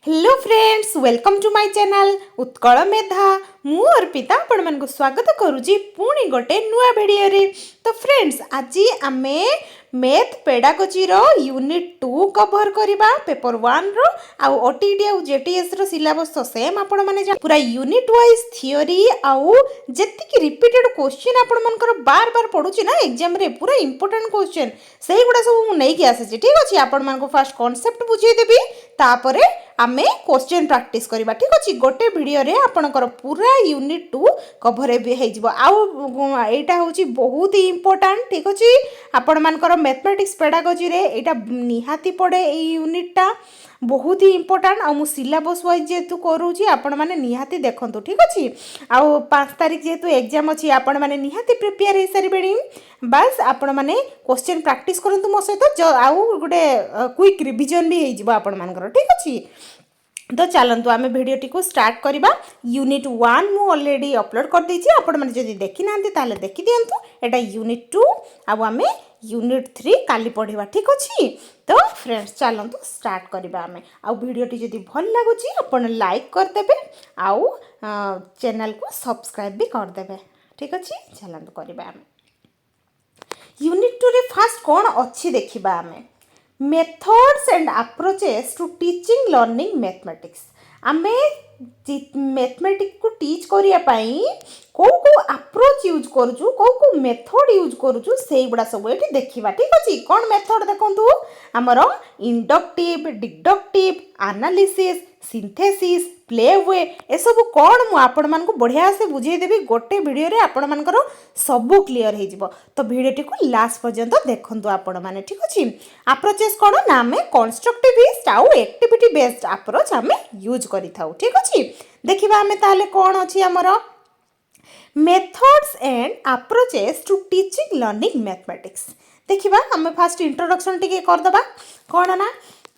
Hello friends, welcome to my channel Utkal Medha. मु अर्पिता आपण मानक स्वागत करुची पुणी गोटे नुआ वीडियो रे। तो फ्रेंड्स, आज आमे मैथ पेडागोजी रो यूनिट 2 कवर करबा पेपर 1 रो आउ ओटीडी आउ जेटीएस रो सिलेबस तो सेम आपण माने पूरा यूनिट वाइज थ्योरी आउ जेति की रिपीटेड क्वेश्चन आपण मानकर बार बार पढुची ना एग्जाम रे, पूरा इंपोर्टेंट क्वेश्चन सेही गुडा सब मु नै कि आसे छी। ठीक अछि, आपण मानको फर्स्ट कांसेप्ट बुझाई देबी, तापरे आमे क्वेश्चन प्रैक्टिस करबा। ठीक अछि, गोटे वीडियो रे आपनकर पूरा यूनिट 2 कवर बे हे जिवो। आउ एटा होची बहुत ही इंपोर्टेंट। ठीक अछि, आपण मानकर मैथमेटिक्स पेडागोजी रे एटा निहाती पड़े। ए यूनिट टा बहुत ही इंपोर्टेंट। आ मु सिलेबस वाइज जेतु करूची आपण माने निहाती देखंतु। ठीक अछि, आउ 5 तारिख जेतु एग्जाम अछि, आपण माने निहाती प्रिपेयर हे सरीबेणी। बस आपण माने क्वेश्चन प्रैक्टिस करंतु मो सहित, आउ गोटे क्विक रिवीजन भी हे जिवो आपण मानकर। ठीक अछि, तो चलतु आम भिडियोटी को स्टार्ट करवा। यूनिट 1 मु ऑलरेडी अपलोड कर देछि, आपण माने जदि देखि नांती ताले देखि दियंतु। एटा यूनिट 2 आउ आमे यूनिट 3 काली पढ़िबा। ठीक अछि, तो फ्रेंड्स चलतु स्टार्ट करवा आमे। आउ भिडियोटी जदि भल लागुछि आपण लाइक कर देबे, आउ चैनल को सब्सक्राइब भी कर देबे। ठीक अछि, चलतु करबा आमे। यूनिट 2 रे फर्स्ट कोन अछि देखिबा आमे। Methods and approaches to teaching learning mathematics. आमे मैथमेटिक्स को टीच करिया पई को अप्रोच यूज करूछु, को मेथड यूज करूछु, सेही गुडा सब एठी देखिबा। ठीक अछि, कोन मेथड देखंतु, हमरो inductive, deductive, analysis, synthesis, play way ए सब कोन मु आपण मान को बढ़िया से बुझाई देबी। गोटे वीडियो रे आपण मानकर सब क्लियर हे जिवो। तो वीडियोटी को लास्ट पर्यंत देखंतु आपण माने। ठीक अछि, अप्रोचेस कोन ना आमे कंस्ट्रक्टिविस्ट आउ एक्टिविटी बेस्ड अप्रोच आमे यूज करि थाउ। ठीक अछि, देखिबा आमे ताले कोन अछि हमरो methods and approaches to teaching learning mathematics. देखिबा आमे फर्स्ट इंट्रोडक्शन टिके कर दबा। कोन ना,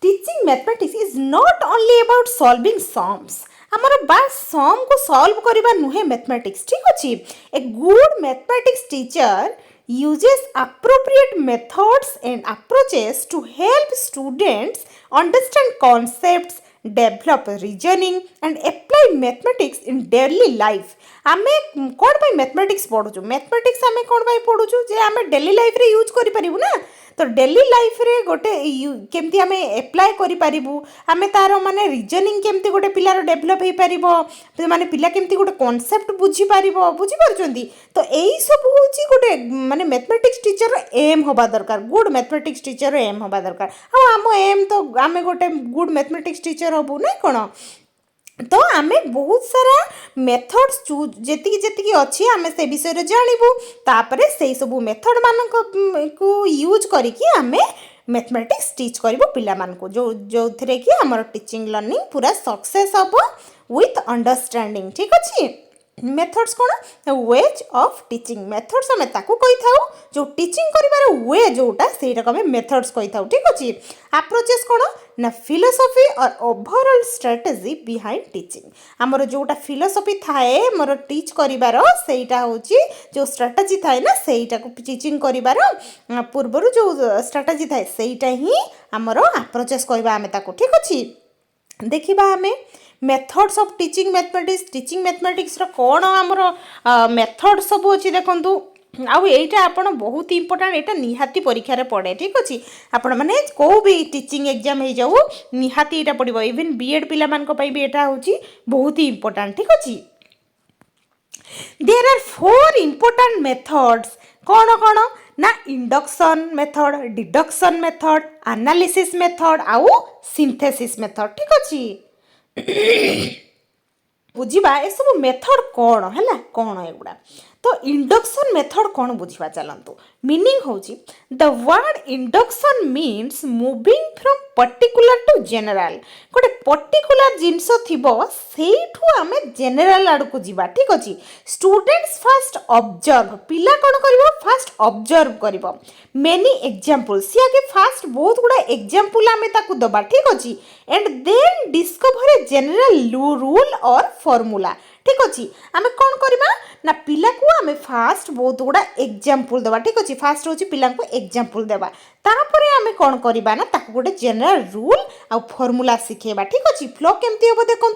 teaching mathematics is not only about solving sums. हमर बास सम को सॉल्व करबा नुहे मैथमेटिक्स। ठीक अछि, a good mathematics teacher uses appropriate methods and approaches to help students understand concepts, develop reasoning and apply mathematics in daily life। आमे कोन भाई mathematics पढुछु, mathematics आमे कोन भाई पढुछु जे आमे डेली लाइफ रे यूज करि परिबु ना। तो डेली लाइफ रे गोटे केमती आमे अप्लाई करि परिबु, आमे तारो माने रीजनिंग केमती गोटे पिलार डेवलप हे परिबो, तो माने पिला केमती गोटे कांसेप्ट बुझी परिबो, बुझी परछंती। तो एई सब होची गोटे माने मैथमेटिक्स टीचर एम होबा दरकार, गुड मैथमेटिक्स टीचर एम होबा दरकार। आ आम एम तो आमे गोटे गुड मैथमेटिक्स टीचर होबु ना कोन। तो आमे बहुत सारा मेथड्स जेतिकी जेतिकी अछि आमे से विषय रे जानिबु, तापरे सेही सब मेथड मान को यूज करिकि आमे मैथमेटिक्स टीच करिबु पिला मान को, जो थरे कि हमर टीचिंग लर्निंग पूरा सक्सेस हबो विथ अंडरस्टैंडिंग। ठीक अछि, methods cone ways of teaching. Methods हमें ताकू कहि थाउ जो टीचिंग करिवार वे जोटा सेटा को हमें मेथड्स कहि थाउ। ठीक अछि, अप्रोचेस कोन ना फिलोसफी और ओवरऑल स्ट्रेटजी बिहाइंड टीचिंग। हमर जोटा फिलोसफी थाए मोर टीच करिवार सेटा होची जो स्ट्रेटजी थाए ना, सेटा को टीचिंग करिवार पूर्वरु जो स्ट्रेटजी थाए सेटा ही हमर अप्रोचेस कहबा हमें ताकू। ठीक अछि, देखिबा हमें methods of teaching mathematics. Teaching mathematics रो कोन हमर मेथड सब अछि देखंतु। आउ एटा आपण बहुत इंपोर्टेंट, एटा निहाती परीक्षा रे पड़े। ठीक अछि, आपण माने को भी टीचिंग एग्जाम हे जाऊ निहाती एटा पड़िबो। इवन बीएड पिला मान को पई भी एटा होची बहुत ही इंपोर्टेंट। ठीक अछि, देयर आर 4 इंपोर्टेंट मेथड्स। कोन कोन ना induction method, deduction method, analysis method आउ सिंथेसिस मेथड। ठीक अछि, बुझिबा ए सब मेथड कोन हैला, कोन एगुडा। तो इंडक्शन मेथड कोन बुझिबा चलंतु। मीनिंग होची the word induction means moving from particular to general. गोटे पर्टिकुलर जिंस थिबो सेठू आमे जनरल आड़ को जिबा। ठीक अछि, स्टूडेंट्स फर्स्ट ऑब्जर्व, पिला कोन करिवो फर्स्ट ऑब्जर्व करिवो मेनी एग्जांपल्स, सी आगे फर्स्ट बहुत गुडा एग्जांपल आमे ताकू दबा। ठीक अछि, and then discover a general rule और फॉर्मूला। ठीक अच्छे आम कौन करवा ना पिला को आम फास्ट बहुत गुड़ा एग्जाम्पल देवा ठीक अच्छे फास्ट हूँ पिला एग्जाम्पल देवा तापर आम कौन करवा ना गोटे जनरल रूल आ फर्मूला शिखेबा ठीक अच्छे फ्लो केमती हम देखूँ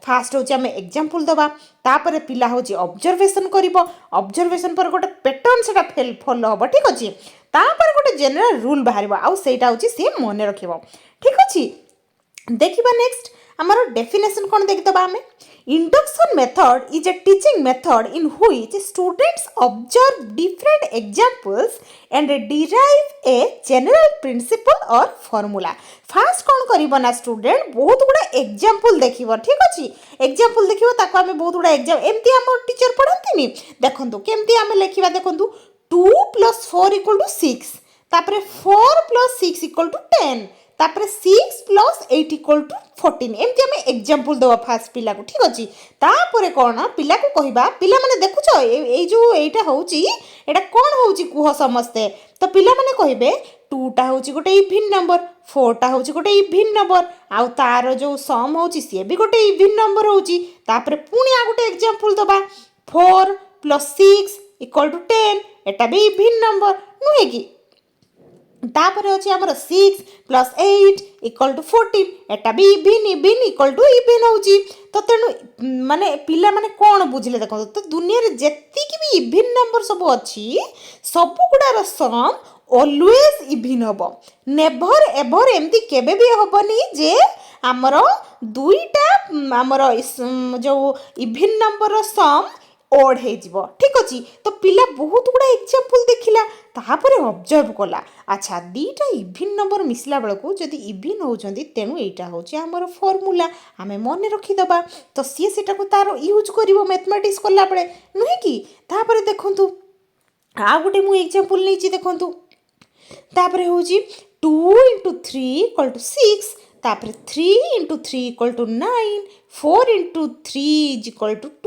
फास्ट हूँ आम एग्जाम्पल देवा तापर पिला हूँ ऑब्जर्वेशन कर ऑब्जर्वेशन पर गोटे पैटर्न से फॉलो हम ठीक अच्छे तापर गोटे जनरल रूल बाहर आउ सेटा हूँ सी मन रख ठीक अच्छे देखा नेक्स्ट आमर डेफिनेशन कौन देखिदबा आम induction method is a teaching method in which students observe different examples and derive a general principle or formula fast कौन करिबो ना स्टूडेंट बहुत गुड़ा एग्जांपल देखिबो ठीक अछि एग्जांपल देखिबो ताको आमे बहुत गुड़ा एग्जाम एमती हमर टीचर पढ़ांतीनी देखंतु केमती आमे लेखिबा देखंतु 2 + 4 = 6 तापरे 4 + 6 = 10 तापर 6 + 8 = 14 एमती आम एग्जाम्पल देवा फास्ट पिला को ठीक अच्छे तापर कौन पिला को कहवा पिला माने देखुच ये जो यहाँ हूँ यहाँ कौन हूँ कह समस्ते तो पिला माने कहे 2टा हूँ गोटे इभिन नंबर 4टा हूँ गोटे इभिन नंबर आउ तार जो सम हूँ सी भी गोटे इभिन नंबर हूँ पुणी आ गोटे एग्जाम्पल दबा 4 + 6 = 10 एटा भी इभिन नंबर नुहे कि तापर अच्छे आमर 6 + 8 = 14 एटा भी इभिन इभिन इभिन होची तो तेणु माने पिला माने कौन बुझिले देखो तो दुनिया रे जेतिकी भी इभिन नंबर सब अच्छी सब गुडार सम ऑलवेज इभिन हबो नेवर एवर एमती केबे भी हबनी जे आमर दुईटा आमर जो इभिन नंबर सम ओड हो ठीक अच्छे तो पिला बहुत गुड़ा एग्जाम्पल देखला तापर ऑब्जर्व कला अच्छा दीटा इभिन नंबर मिसला बेलू जदि इभिन होती तेणु यहाँ हूँ आमर फर्मूला आम मन रखीदबा तो सी से तार यूज कर मैथमेटिक्स कला बेले नुहे कि तापर देखु आ गोटे मुझे एग्जाम्पल नहीं देखु तापर हूँ 2 × 3 = 6 तापर 3 × 3 = 9 4 × 3 =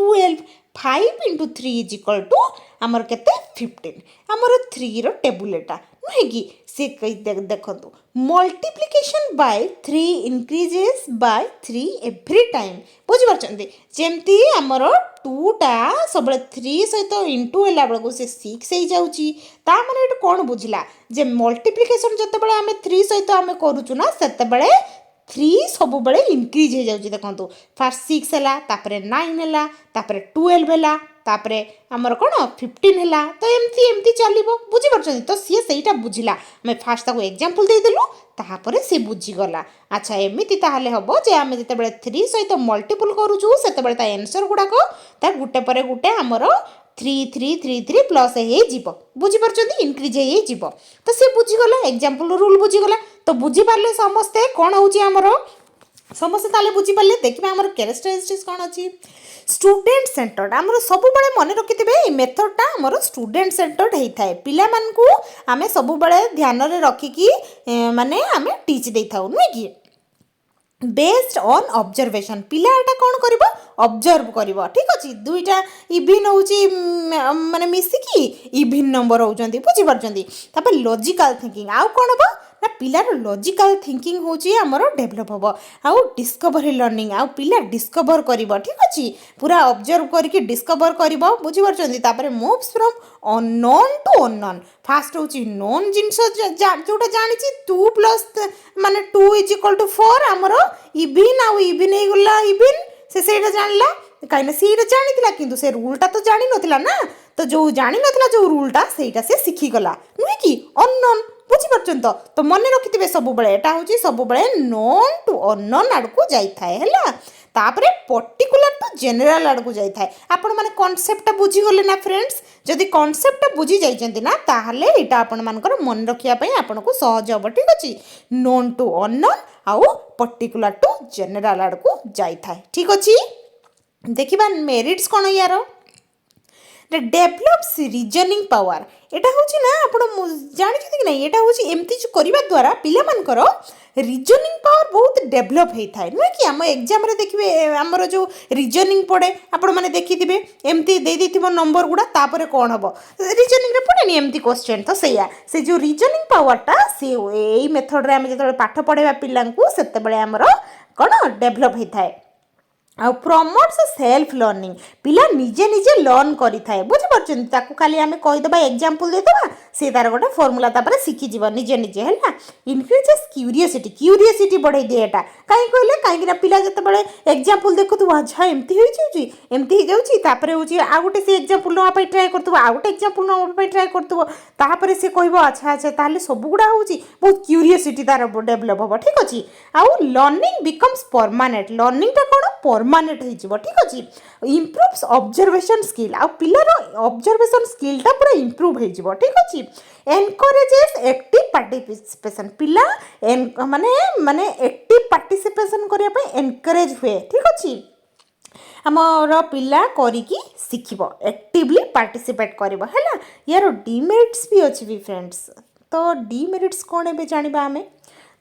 12 5 × 3 = आमर केते 15 आमर 3 रो टेबुल एटा नुहे कि से देखो multiplication bye 3 increases by 3 every time बुझी पारछन्ती जेमती आमर 2टा सब 3 सहित इंटू होला बेलू से 6 हो जाउची ता माने एटा कोन बुझिला जे मल्टीप्लिकेशन जते बेले आमे 3 सहित आमे करूचु ना सेते बेले 3 सब बेले इंक्रीज हो जाउची देखंतु फर्स्ट 6 हैला तापरे 9 हैला तापरे 12 हैला तापरे आमर कोन 15 हैला तो एमती एमती चलिबो बुझी परछन्ती तो सी सेटा बुझिला मैं फास्ट ताको एग्जांपल दे देलु तापरे से बुझी गला अच्छा एमिति ताहले हबो जे आमे जते बेले 3 सहित मल्टीपल करूचु सेते बेले ता आंसर गुडा को ता गुटे परे गुटे आमर 3 3 3 3 प्लस हे जीवो बुझी परछन्ती इंक्रीज हे जीवो तो से बुझी गला एग्जांपल रूल बुझी गला तो बुझी पारले समस्ते कोन होची आमर समस्ते ताले बुझी पारले देखिबा आमर कैरेक्टरिस्टिक्स कोन अछि स्टूडेंट सेंटर्ड आमर सब बेले मन रखिथिबे ए मेथडटा आमर स्टूडेंट सेंटर्ड हेइथाय पिला मानकू आमे सब बेले ध्यान रे रखिकी माने आमे टीच देइथाउ नुहे कि बेस्ड ऑन ऑब्जर्वेशन पिला एटा कौन करिवो ऑब्जर्व करिवो ठीक अछि दुईटा इभिन होची माने मिसिकी इभिन नंबर होचंती बुझी परचंती तापर लॉजिकल थिंकिंग आउ कोन हबो ना पिलार लॉजिकल थिंकिंग होची हमरो डेवलप हबो आउ डिस्कवरी लर्निंग आउ पिला डिस्कवर करिवो ठीक अछि पूरा ऑब्जर्व करके डिस्कवर करिवो बुझी परचंती तापर moves from unknown to unknown first होची नोन जिंस जोटा जानि छी 2 + माने 2 = 4 हमरो इभिन आउ इभिन हे गला इभिन से सेटा जानला काइना सीटा जानितिला किंतु से रूलटा तो जानि नथिला ना तो जो जानि नथिला जो रूलटा सेटा से सिखि गला नुहे कि अननोन बुझी परछन तो मन रखिथिबे सब बेले एटा होची सब बेले नोन टू अननोन आडकू जाई थाए हला तापरे पर्टिकुलर टू जनरल आडकू जाई थाए आपण माने कांसेप्ट बुझी गले ना फ्रेंड्स जदि कांसेप्ट बुझी जाइचंती ना ताहले एटा आपण मानकर मन रखिया पई आपनको सहज हबो ठीक अछि नोन टू अननोन आउ पर्टिकुलर टू जनरल आडकू जाई थाए ठीक अछि देखिबा मेरिट्स कोन यार डेभलप्स रीजनिंग पावर एटा होची ना आपण जानि छथि कि नै एटा होची एमती जो करिबा द्वारा पिला मानकर रीजनिंग पावर बहुत डेभलप हेइ थाए नुहे कि हम एग्जाम रे देखिबे हमर जो रीजनिंग पड़े आपण माने देखिथिबे एमती दे देथिबो नंबर गुडा तापरे कोन हबो रीजनिंग रे पड़ेनी एमती क्वेश्चन तो सेया से जो रीजनिंग पावर टा से एई मेथड रे हम जतले पाठ पढेबा पिलांकू सेते बेले हमर कोन डेभलप हेइ थाए ଆଉ ପ୍ରମୋଟ୍ସ ସେଲ୍ଫ ଲର୍ଣ୍ଣିଂ ପିଲା ନିଜେ ନିଜେ ଲର୍ନ କରିଥାଏ ବୁଝିପାରୁଛନ୍ତି ତାକୁ ଖାଲି ଆମେ କହିଦେବା ଏକ୍ଜାମ୍ପଲ୍ ଦେଇଦେବା ସେ ତାର ଗୋଟେ ଫର୍ମୁଲା ତାପରେ ଶିଖିଯିବ ନିଜେ ନିଜେ ହେଲା ଇନକ୍ରିଜେସ୍ କ୍ୟୁରିଓସିଟି ବଢ଼େଇ ଦିଏ ଏଇଟା କାହିଁ କହିଲେ କାହିଁକିନା ପିଲା ଯେତେବେଳେ ଏକ୍ଜାମ୍ପଲ୍ ଦେଖୁଥିବ ଆଚ୍ଛା ଏମିତି ହେଇଯାଉଛି ଏମିତି ହେଇଯାଉଛି ତାପରେ ହେଉଛି ଆଉ ଗୋଟେ ସେ ଏକ୍ଜାମ୍ପଲ୍ ନେବା ପାଇଁ ଟ୍ରାଏ କରୁଥିବ ଆଉ ଗୋଟେ ଏକ୍ଜାମ୍ପଲ୍ ନେବା ପାଇଁ ଟ୍ରାଏ କରୁଥିବ ତାପରେ ସେ କହିବ ଆଚ୍ଛା ଆଚ୍ଛା ତାହେଲେ ସବୁଗୁଡ଼ା ହେଉଛି ବହୁତ କ୍ୟୁରିଓସିଟି ତାର ଡେଭଲପ୍ ହେବ ଠିକ୍ ଅଛି ଆଉ ଲର୍ଣ୍ଣିଂ ବିକମ୍ସ ପରମାନେଣ୍ଟ ଲର୍ଣ୍ଣିଂଟା କ'ଣ ପରମାନେଣ୍ଟ ହେଇଯିବ ଠିକ୍ ଅଛି ଇମ୍ପ୍ରୁଭ୍ସ ଅବଜର୍ଭେସନ୍ ସ୍କିଲ୍ ଆଉ ପିଲାର ଅବଜର୍ଭେସନ୍ ସ୍କିଲ୍ଟା ପୁରା ଇମ୍ପ୍ରୁଭ୍ ହେଇଯିବ ଠିକ୍ ଅଛି ଏନକରେଜେସ୍ ଆକ୍ଟିଭ୍ ପାର୍ଟିସିପେସନ୍ ପିଲା ମାନେ ଆକ୍ଟିଭ୍ ପାର୍ଟିସିପେସନ୍ କରିବା ପାଇଁ ଏନକରେଜ୍ ହୁଏ ଠିକ୍ ଅଛି ଆମର ପିଲା କରିକି ଶିଖିବ ଆକ୍ଟିଭଲି ପାର୍ଟିସିପେଟ୍ କରିବ ହେଲା ୟାର ଡିମେରିଟ୍ସ ବି ଅଛି ବି ଫ୍ରେଣ୍ଡସ୍ ତ ଡିମେରିଟ୍ସ କ'ଣ ଏବେ ଜାଣିବା ଆମେ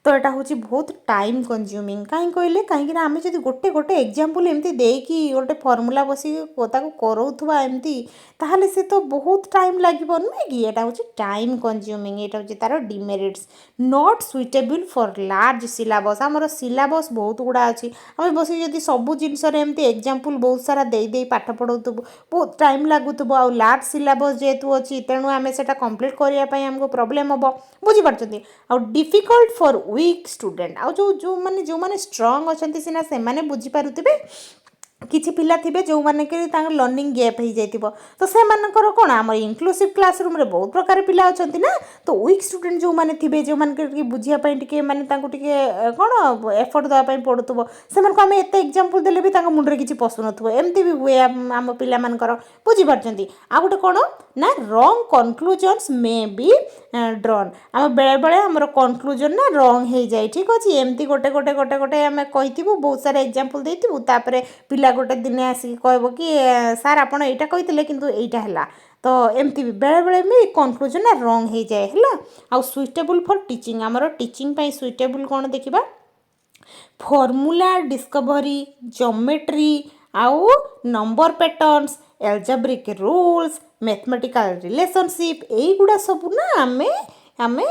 ତ ଏଇଟା ହେଉଛି ବହୁତ ଟାଇମ୍ କନଜ୍ୟୁମିଂ କାହିଁ କହିଲେ କାହିଁକିନା ଆମେ ଯଦି ଗୋଟେ ଏକ୍ଜାମ୍ପଲ୍ ଏମିତି ଦେଇକି ଗୋଟେ ଫର୍ମୁଲା ବସିକି ତାକୁ କରଉଥିବା ଏମିତି ତାହେଲେ ସେ ତ ବହୁତ ଟାଇମ୍ ଲାଗିବ ନୁହେଁ କି ଏଇଟା ହେଉଛି ଟାଇମ୍ କନଜ୍ୟୁମିଂ ଏଇଟା ହେଉଛି ତା'ର demerits not suitable for large syllabus ଆମର ସିଲାବସ୍ ବହୁତ ଗୁଡ଼ା ଅଛି ଆମେ ବସିକି ଯଦି ସବୁ ଜିନିଷରେ ଏମିତି ଏକ୍ଜାମ୍ପଲ୍ ବହୁତ ସାରା ଦେଇ ପାଠ ପଢ଼ଉଥିବୁ ବହୁତ ଟାଇମ୍ ଲାଗୁଥିବ ଆଉ ଲାର୍ଜ ସିଲାବସ୍ ଯେହେତୁ ଅଛି ତେଣୁ ଆମେ ସେଇଟା କମ୍ପ୍ଲିଟ୍ କରିବା ପାଇଁ ଆମକୁ ପ୍ରୋବ୍ଲେମ୍ ହେବ ବୁଝିପାରୁଛନ୍ତି ଆଉ ଡିଫିକଲ୍ଟ ଫର୍ ୱିକ୍ ଷ୍ଟୁଡେଣ୍ଟ ଆଉ ଯେଉଁମାନେ ଷ୍ଟ୍ରଙ୍ଗ ଅଛନ୍ତି ସିନା ସେମାନେ ବୁଝିପାରୁଥିବେ କିଛି ପିଲା ଥିବେ ଯେଉଁମାନେ କି ତାଙ୍କର ଲର୍ଣ୍ଣିଂ ଗ୍ୟାପ୍ ହେଇଯାଇଥିବ ତ ସେମାନଙ୍କର କ'ଣ ଆମର ଇନକ୍ଲୁସିଭ୍ କ୍ଲାସରୁମ୍ରେ ବହୁତ ପ୍ରକାର ପିଲା ଅଛନ୍ତି ନା ତ ୱିକ୍ ଷ୍ଟୁଡେଣ୍ଟ ଯେଉଁମାନେ ଥିବେ ଯେଉଁମାନଙ୍କୁ ଟିକେ ବୁଝିବା ପାଇଁ ଟିକେ ମାନେ ତାଙ୍କୁ ଟିକେ କ'ଣ ଏଫର୍ଟ ଦେବା ପାଇଁ ପଡ଼ୁଥିବ ସେମାନଙ୍କୁ ଆମେ ଏତେ ଏକ୍ଜାମ୍ପଲ୍ ଦେଲେ ବି ତାଙ୍କ ମୁଣ୍ଡରେ କିଛି ପଶୁନଥିବ ଏମିତି ବି ହୁଏ ଆମ ପିଲାମାନଙ୍କର ବୁଝିପାରୁଛନ୍ତି ଆଉ ଗୋଟେ କ'ଣ ନା ରଙ୍ଗ କନକ୍ଲୁଜନ୍ସ ମେ ବି ଡ୍ରନ୍ ଆମେ ବେଳେବେଳେ ଆମର କନକ୍ଲୁଜନ୍ ନା ରଙ୍ଗ ହେଇଯାଏ ଠିକ୍ ଅଛି ଏମିତି ଗୋଟେ ଆମେ କହିଥିବୁ ବହୁତ ସାରା ଏକ୍ଜାମ୍ପଲ୍ ଦେଇଥିବୁ ତାପରେ ପିଲା ଗୋଟେ ଦିନେ ଆସିକି କହିବ କି ସାର୍ ଆପଣ ଏଇଟା କହିଥିଲେ କିନ୍ତୁ ଏଇଟା ହେଲା ତ ଏମିତି ବି ବେଳେବେଳେ ବି କନକ୍ଲୁଜନ୍ ନା ରଙ୍ଗ ହେଇଯାଏ ହେଲା ଆଉ ସୁଇଟେବୁଲ୍ ଫର୍ ଟିଚିଂ ଆମର ଟିଚିଂ ପାଇଁ ସୁଇଟେବୁଲ୍ କ'ଣ ଦେଖିବା ଫର୍ମୁଲା ଡିସ୍କଭରି ଜୋମେଟ୍ରି ଆଉ number patterns ଏଲଜେବ୍ରିକ୍ rules mathematical relationship ଏଇଗୁଡ଼ା ସବୁ ନା ଆମେ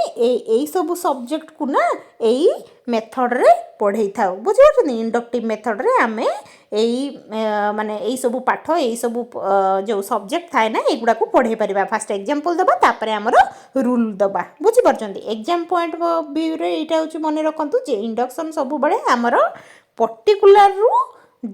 ଏଇ ସବୁ ସବଜେକ୍ଟକୁ ନା ଏଇ ମେଥଡ଼ରେ ପଢ଼େଇ ଥାଉ ବୁଝିପାରୁଛନ୍ତି ଇଣ୍ଡକ୍ଟିଭ୍ ମେଥଡ଼ରେ ଆମେ ମାନେ ଏଇସବୁ ପାଠ ଏଇସବୁ ଯେଉଁ ସବଜେକ୍ଟ ଥାଏ ନା ଏଇଗୁଡ଼ାକୁ ପଢ଼େଇ ପାରିବା ଫାଷ୍ଟ ଏକ୍ଜାମ୍ପଲ୍ ଦେବା ତାପରେ ଆମର ରୁଲ୍ ଦେବା ବୁଝିପାରୁଛନ୍ତି ଏକ୍ଜାମ୍ ପଏଣ୍ଟ ଭିୟୁରେ ଏଇଟା ହେଉଛି ମନେ ରଖନ୍ତୁ ଯେ ଇଣ୍ଡକ୍ସନ୍ ସବୁବେଳେ ଆମର ପର୍ଟିକୁଲାରରୁ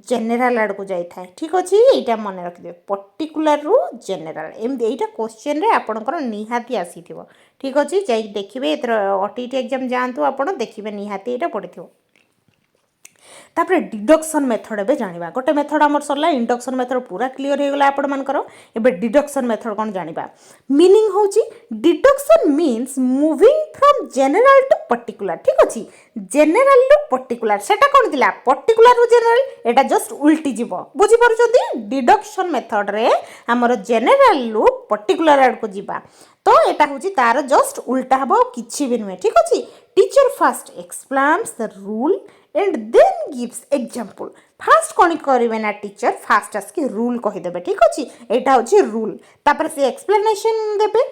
ଜେନେରାଲ ଆଡ଼କୁ ଯାଇଥାଏ ଠିକ୍ ଅଛି ଏଇଟା ମନେ ରଖିଦେବେ ପର୍ଟିକୁଲାରରୁ ଜେନେରାଲ ଏମିତି ଏଇଟା କ୍ୱେଶ୍ଚନରେ ଆପଣଙ୍କର ନିହାତି ଆସିଥିବ ଠିକ୍ ଅଛି ଯାଇକି ଦେଖିବେ ଏଥର OTET ଏକ୍ଜାମ୍ ଯାଆନ୍ତୁ ଆପଣ ଦେଖିବେ ନିହାତି ଏଇଟା ପଡ଼ିଥିବ ତାପରେ ଡିଡକ୍ସନ୍ ମେଥଡ଼ ଏବେ ଜାଣିବା ଗୋଟେ ମେଥଡ଼ ଆମର ସରିଲା ଇଣ୍ଡକ୍ସନ୍ ମେଥଡ଼ ପୁରା କ୍ଲିଅର୍ ହେଇଗଲା ଆପଣମାନଙ୍କର ଏବେ ଡିଡକ୍ସନ୍ ମେଥଡ଼ କ'ଣ ଜାଣିବା ମିନିଂ ହେଉଛି deduction means moving from general to particular ଠିକ୍ ଅଛି ଜେନେରାଲରୁ ପର୍ଟିକୁଲାର ସେଟା କ'ଣ ଥିଲା ପର୍ଟିକୁଲାରରୁ ଜେନେରାଲ ଏଇଟା ଜଷ୍ଟ ଉଲ୍ଟି ଯିବ ବୁଝିପାରୁଛନ୍ତି ଡିଡକ୍ସନ୍ ମେଥଡ଼ରେ ଆମର ଜେନେରାଲରୁ ପର୍ଟିକୁଲାର ଆଡ଼କୁ ଯିବା ତ ଏଇଟା ହେଉଛି ତା'ର ଜଷ୍ଟ ଉଲ୍ଟା ହେବ ଆଉ କିଛି ବି ନୁହେଁ ଠିକ୍ ଅଛି teacher first explains the rule and then gives example first कौन करेंगे ना टीचर फास्ट आसकी रूल कहीदेवे ठीक अच्छे यहाँ हूँ रूल तापर से एक्सप्लेनेशन देवे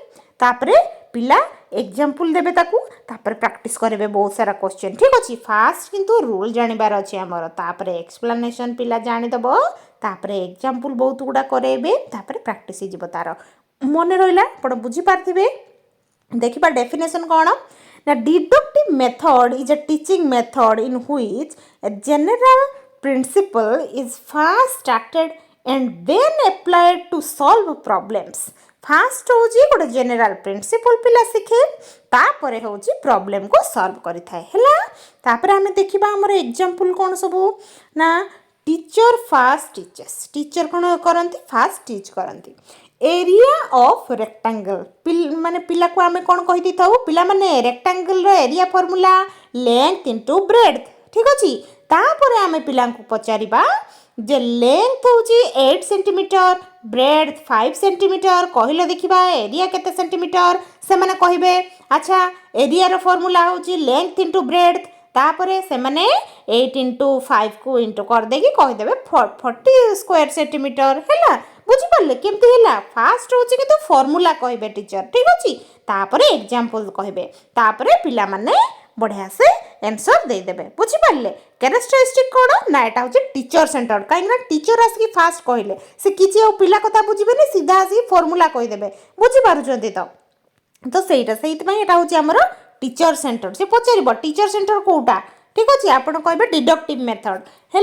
तापरे पिला एग्जाम्पल देवे तापर प्रैक्टिस करेंगे बहुत सारा क्वेश्चन ठीक अच्छे फास्ट किंतु रूल जानिबार अच्छे आमर तापर एक्सप्लेनेशन पिला जानीदेव तापर एग्जाम्पल बहुत गुड़ा करेंगे तापर प्रैक्टिस हो तार मन रहा आप बुझीपारे देखा डेफिनेशन कौन Now, deductive method is a teaching method in which a general principle is first started and then applied to solve problems. First होची गोटे general principle पिला सीखे तापरे होची problem को solve करि थाए हैला तापरे हमें देखिबा हमर एग्जांपल कोन सब ना टीचर फास्ट टीचर्स टीचर कोन करंती फास्ट टीच करंती एरिया ऑफ रेक्टेंगल माने पिला को आमे कोन कहि दिथाउ पिला माने रेक्टेंगल रो area formula length into breadth ठीक अछि तापरे आमे पिला को पचारिबा जे लेंथ होची 8 सेंटीमीटर ब्रेड्थ 5 सेंटीमीटर कहिलो देखिबा एरिया केते सेंटीमीटर से माने कहिबे अच्छा एरिया रो फार्मूला होची लेंथ इनटू ब्रेड्थ तापरे से माने 8 इंटू 5 को इंटू कर देगी कहि देबे 40 स्क्वायर सेंटीमीटर हैला बुझिपारे केमती है फास्ट हूँ कि तो फर्मूला कहे टीचर ठीक अच्छे तापर एग्जाम्पल कहे तापर पिला माने बढ़िया से आंसर दे देबे बुझी पारले कैरेक्टरिस्टिक कोन ना एटा होची टीचर सेंटर काहे ना टीचर आसी फास्ट कहले से किछि ओ पिला कथा बुझिबेनी सीधा आसी फार्मूला कहि देबे बुझी पारुचंती तो सेटा सेइतमै एटा होची हमर टीचर सेंटर से पचारिबो टीचर सेंटर कोउटा ठीक अच्छे आपड़ कहे डिडक्टिव मेथड है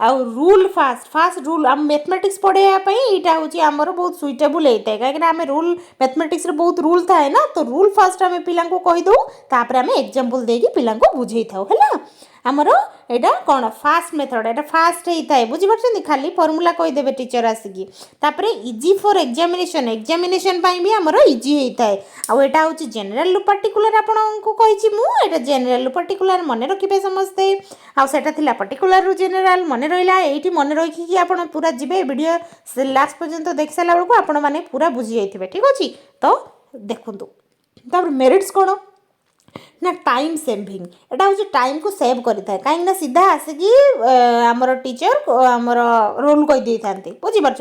आउ रूल फास्ट रूल आम मैथमेटिक्स पढ़ाई यहाँ हूँ आमर बहुत सुइटेबल होता है कहीं आम रूल मैथमेटिक्स बहुत रूल थाए ना तो रूल फास्ट आम पिला कहीदू तापर आम एग्जांपल देकी पिला बुझे था है आमर यहाँ कौन फास्ट मेथड यहाँ फास्ट होता है बुझीपार खाली फर्मूला कहीदेवे टीचर आसिकी तापर इजी फॉर एग्जामिनेशन भी आमर इजी होता है आउ यहाँ हूँ जेनेल पर्टिकुलर आपको कही जेनेल पर्टिकुलर मन रखिए समस्ते आटा पर्टिकुलर रू जेनेल मन रहा ये मन रखिकी आप पूरा जी वीडियो लास्ट पर्यंत देख सारा बेलू आपण मैंने पूरा बुझी जाइए ठीक अच्छे तो देखु मेरिट्स कौन ना टाइम सेविंग एटा हूँ टाइम को सेव करता है कहीं सीधा आसिकी आमर टीचर आमर रोल कही था बुझीपार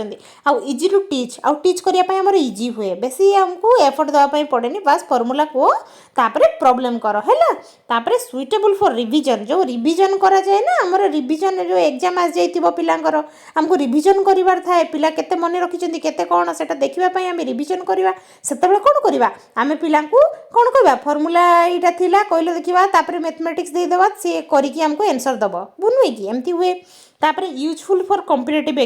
आउ इजी टू टीच आउ टीच करने इजी हुए बेसी आमको एफर्ट देवाई पड़ेनि बास फर्मूला को तापर प्रॉब्लम कर है तापर सुइटेबल फॉर रिवीजन जो रिवीजन करा जाए ना आमर रिवीजन जो एग्जाम आस जाइथिबो पिलांकर हमको रिवीजन करिवार थाए पिला केते मन रखिचंती केते कोन सेटा देखिबा पई आमे रिवीजन करिवा सेतेबेले कोन करिवा आमे पिलांकू कोन कहबा फर्मूला इटा थिला कहले देखिबा तापर मैथमेटिक्स दे देबा से करिकि हमको आंसर दबो बुनुए कि एमती हुए तापर यूजफुल फॉर कॉम्पिटिटिव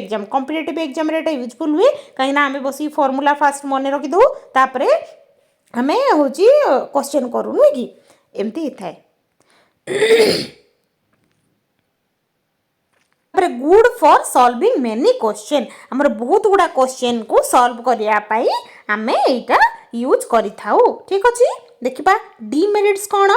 एग्जाम रे एटा यूजफुल हुए कहीं आमे बसी फॉर्मूला फास्ट मन रखि दो तापर आमे होची क्वेश्चन करू नुए कि एमती हिथाए good for solving many question हमर बहुत गुड़ा क्वेश्चन को सॉल्व करिया पाई आमे एटा यूज करि थाउ ठीक अछि देखिबा डीमेरिट्स कौन